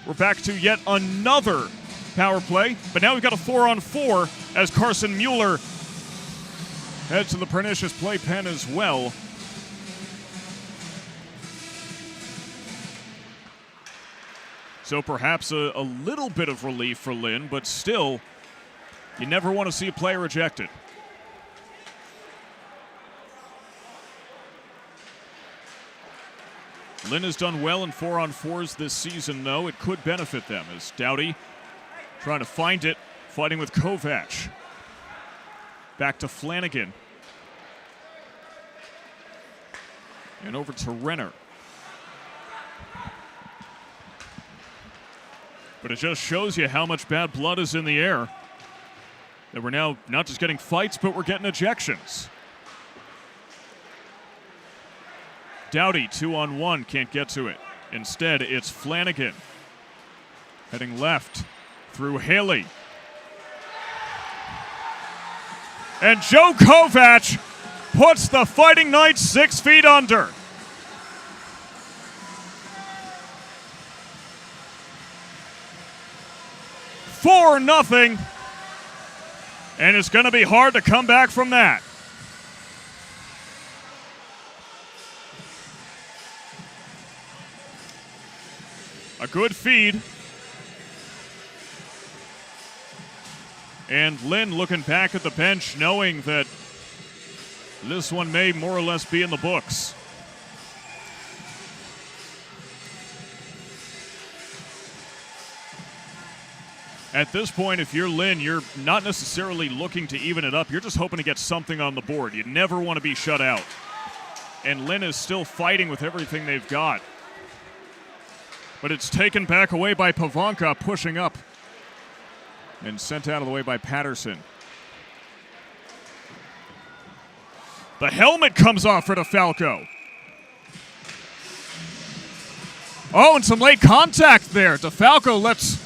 We're back to yet another power play, but now we've got a 4-on-4 as Carson Mueller heads to the pernicious playpen as well. So perhaps a little bit of relief for Lynn, but still, you never want to see a player ejected. Lynn has done well in 4-on-4s this season, though. It could benefit them as Doughty trying to find it, fighting with Kovac. Back to Flanagan. And over to Renner. But it just shows you how much bad blood is in the air. That we're now not just getting fights, but we're getting ejections. Doughty, 2-on-1, can't get to it. Instead, it's Flanagan. Heading left through Haley. And Joe Kovac puts the Fighting Knights 6 feet under. For nothing. And it's going to be hard to come back from that. A good feed. And Lynn looking back at the bench, knowing that this one may more or less be in the books. At this point, if you're Lynn, you're not necessarily looking to even it up. You're just hoping to get something on the board. You never want to be shut out. And Lynn is still fighting with everything they've got. But it's taken back away by Pavanka, pushing up. And sent out of the way by Patterson. The helmet comes off for DeFalco. Oh, and some late contact there. DeFalco lets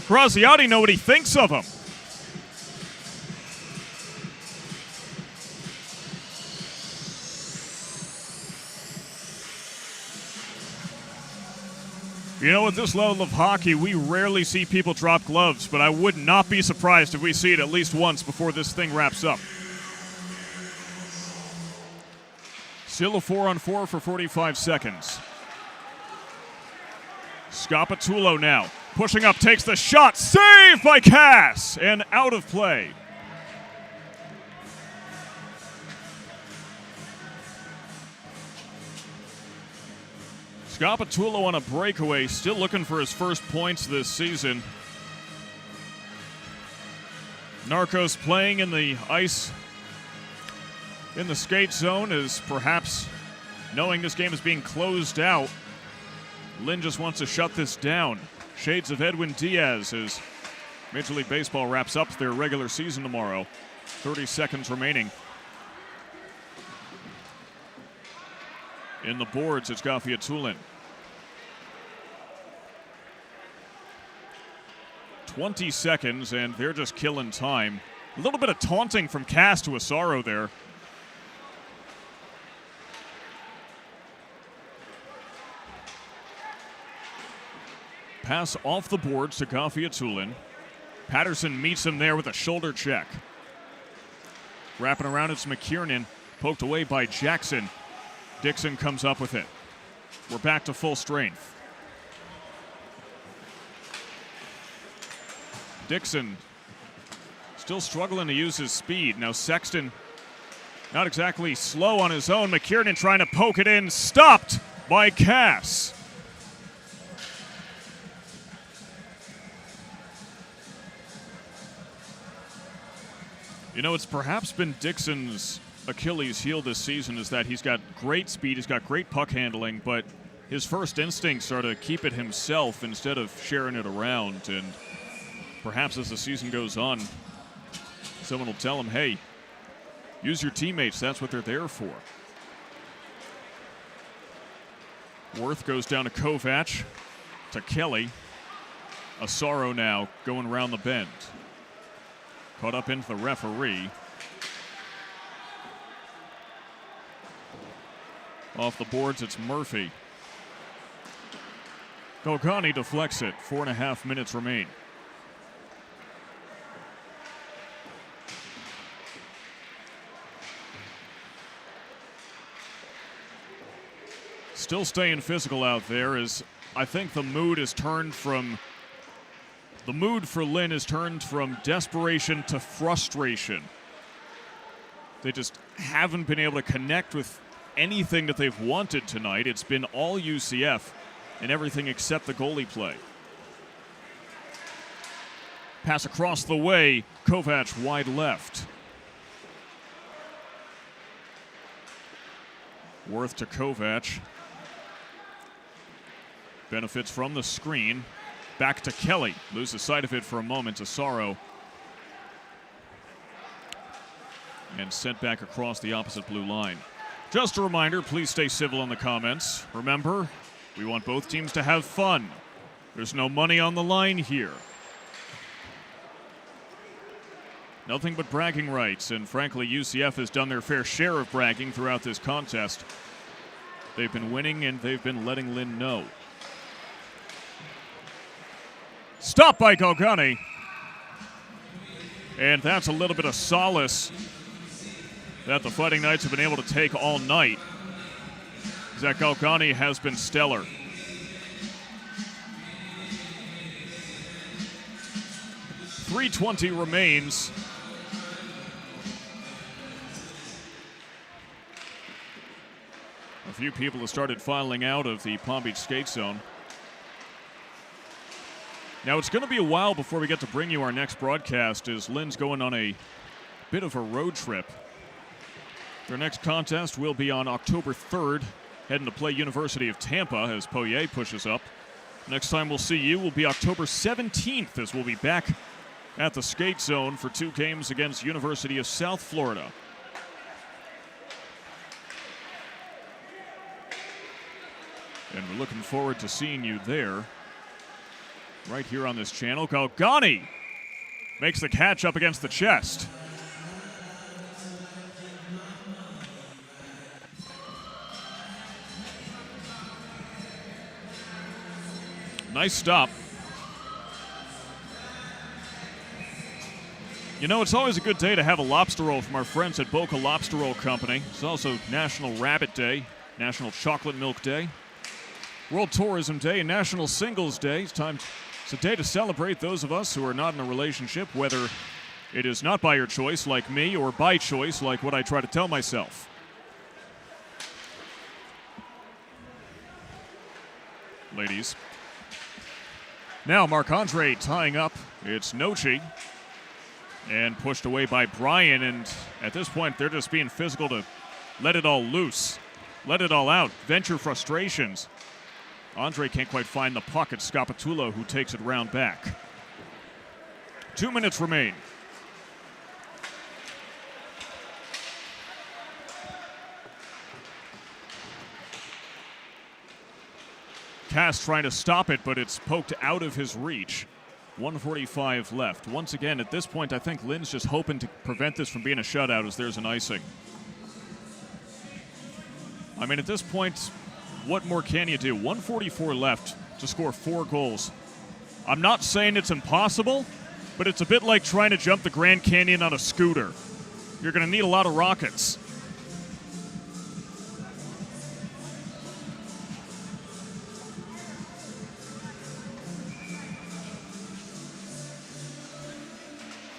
Graziati know what he thinks of him. You know, at this level of hockey, we rarely see people drop gloves, but I would not be surprised if we see it at least once before this thing wraps up. Still a 4-on-4 for 45 seconds. Szapoczy now. Pushing up, takes the shot. Saved by Cass! And out of play. Szapoczy on a breakaway, still looking for his first points this season. Narcos playing in the ice in the skate zone is perhaps knowing this game is being closed out. Lynn just wants to shut this down. Shades of Edwin Diaz as Major League Baseball wraps up their regular season tomorrow. 30 seconds remaining. In the boards, it's Gelfand. 20 seconds, and they're just killing time. A little bit of taunting from Cass to Asaro there. Pass off the boards to Gelfand. Patterson meets him there with a shoulder check. Wrapping around, it's McKiernan, poked away by Jackson. Dixon comes up with it. We're back to full strength. Dixon still struggling to use his speed. Now Sexton not exactly slow on his own. McKiernan trying to poke it in, stopped by Cass. You know, it's perhaps been Dixon's Achilles heel this season is that he's got great speed, he's got great puck handling, but his first instincts are to keep it himself instead of sharing it around. And perhaps as the season goes on, someone will tell him, hey, use your teammates, that's what they're there for. Worth goes down to Kovac, to Kelly. Asaro now going around the bend. Caught up into the referee. Off the boards, it's Murphy. Golgani deflects it. 4.5 minutes remain. Still staying physical out there as I think the mood for Lynn has turned from desperation to frustration. They just haven't been able to connect with anything that they've wanted tonight. It's been all UCF and everything except the goalie play. Pass across the way, Kovac wide left. Worth to Kovac. Benefits from the screen. Back to Kelly. Loses sight of it for a moment to Asaro. And sent back across the opposite blue line. Just a reminder, please stay civil in the comments. Remember, we want both teams to have fun. There's no money on the line here. Nothing but bragging rights, and frankly, UCF has done their fair share of bragging throughout this contest. They've been winning, and they've been letting Lynn know. Stopped by Golgani. And that's a little bit of solace that the Fighting Knights have been able to take all night. Zach Golgani has been stellar. .320 remains. A few people have started filing out of the Palm Beach skate zone. Now, it's going to be a while before we get to bring you our next broadcast as Lynn's going on a bit of a road trip. Their next contest will be on October 3rd, heading to play University of Tampa as Poirier pushes up. Next time we'll see you will be October 17th as we'll be back at the skate zone for 2 games against University of South Florida. And we're looking forward to seeing you there. Right here on this channel. Golgani makes the catch up against the chest. Nice stop. You know, it's always a good day to have a lobster roll from our friends at Boca Lobster Roll Company. It's also National Rabbit Day, National Chocolate Milk Day, World Tourism Day, and National Singles Day. It's a day to celebrate those of us who are not in a relationship, whether it is not by your choice like me or by choice like what I try to tell myself. ladies. Now Marc-Andre tying up. It's Nochi. And pushed away by Brian. And at this point, they're just being physical to let it all loose. Let it all out. Venture frustrations. Andre can't quite find the puck. It's Szapoczy who takes it round back. 2 minutes remain. Cass trying to stop it, but it's poked out of his reach. 1:45 left. Once again, at this point, I think Lynn's just hoping to prevent this from being a shutout as there's an icing. I mean, at this point, what more can you do? 1:44 left to score 4 goals. I'm not saying it's impossible, but it's a bit like trying to jump the Grand Canyon on a scooter. You're going to need a lot of rockets.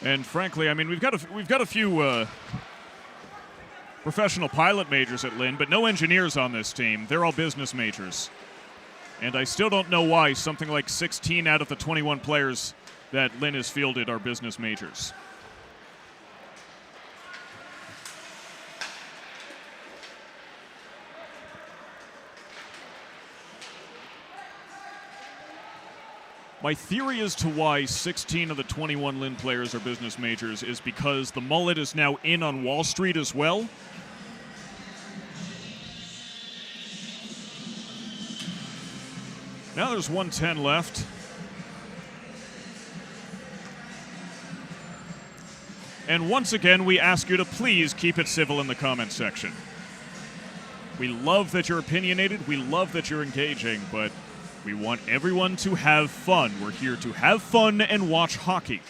And frankly, I mean, we've got a few professional pilot majors at Lynn, but no engineers on this team. They're all business majors. And I still don't know why something like 16 out of the 21 players that Lynn has fielded are business majors. My theory as to why 16 of the 21 Lynn players are business majors is because the mullet is now in on Wall Street as well. Now there's 1:10 left. And once again, we ask you to please keep it civil in the comments section. We love that you're opinionated, we love that you're engaging, but we want everyone to have fun. We're here to have fun and watch hockey.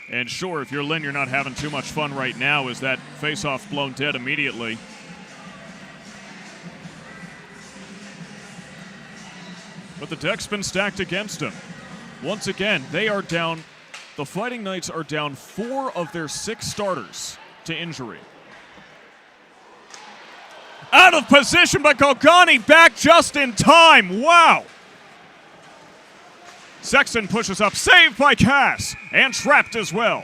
And sure, if you're Lynn, you're not having too much fun right now as that face-off blown dead immediately. But the deck's been stacked against him. Once again, they are down. The Fighting Knights are down 4 of their 6 starters to injury. Out of position, but Golgani back just in time. Wow. Sexton pushes up, saved by Cass, and trapped as well.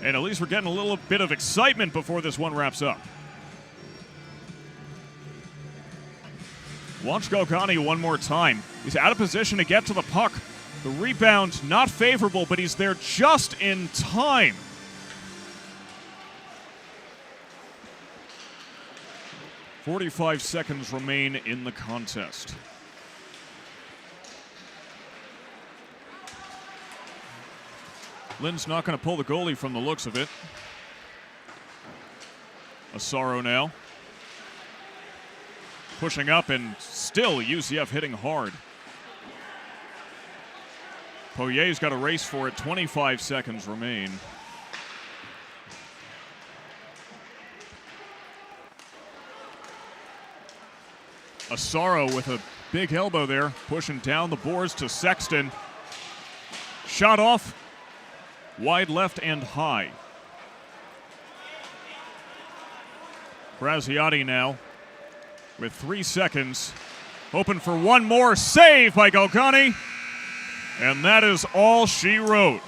And at least we're getting a little bit of excitement before this one wraps up. Watch Golgani one more time. He's out of position to get to the puck. The rebound not favorable, but he's there just in time. .45 seconds remain in the contest. Lynn's not going to pull the goalie from the looks of it. Asaro now. Pushing up and still UCF hitting hard. Poirier's got a race for it. 25 seconds remain. Asaro with a big elbow there, pushing down the boards to Sexton. Shot off. Wide left and high. Graziati now with 3 seconds. Hoping for one more. Save by Golgani. And that is all she wrote.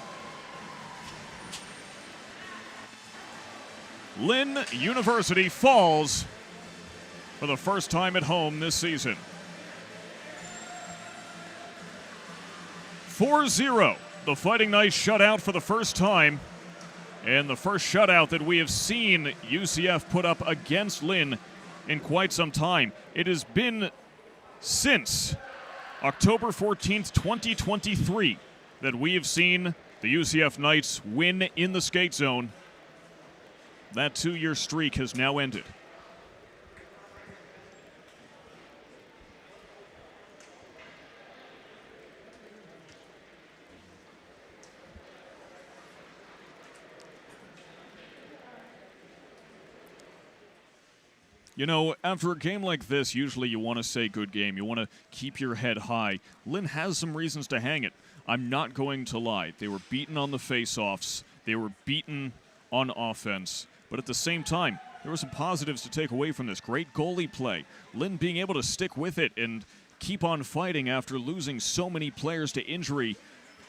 Lynn University falls for the first time at home this season. 4-0. The Fighting Knights shut out for the first time, and the first shutout that we have seen UCF put up against Lynn in quite some time. It has been since October 14th, 2023 that we have seen the UCF Knights win in the skate zone. That 2-year streak has now ended. You know, after a game like this, usually you want to say good game. You want to keep your head high. Lynn has some reasons to hang it. I'm not going to lie. They were beaten on the face-offs. They were beaten on offense. But at the same time, there were some positives to take away from this. Great goalie play. Lynn being able to stick with it and keep on fighting after losing so many players to injury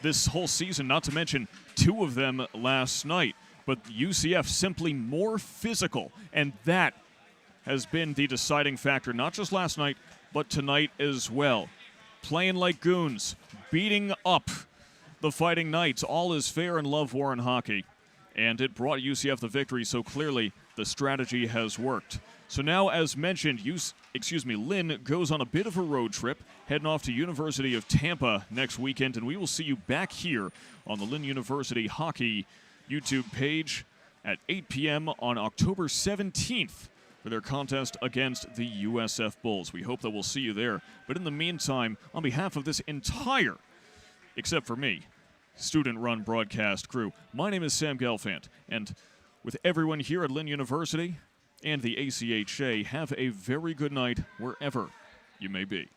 this whole season, not to mention 2 of them last night. But UCF simply more physical, and that has been the deciding factor, not just last night, but tonight as well. Playing like goons, beating up the Fighting Knights. All is fair in Love War and hockey. And it brought UCF the victory, so clearly the strategy has worked. So now, as mentioned, Lynn goes on a bit of a road trip, heading off to University of Tampa next weekend, and we will see you back here on the Lynn University Hockey YouTube page at 8 p.m. on October 17th for their contest against the USF Bulls. We hope that we'll see you there. But in the meantime, on behalf of this entire, except for me, student-run broadcast crew, my name is Sam Gelfand, and with everyone here at Lynn University and the ACHA, have a very good night wherever you may be.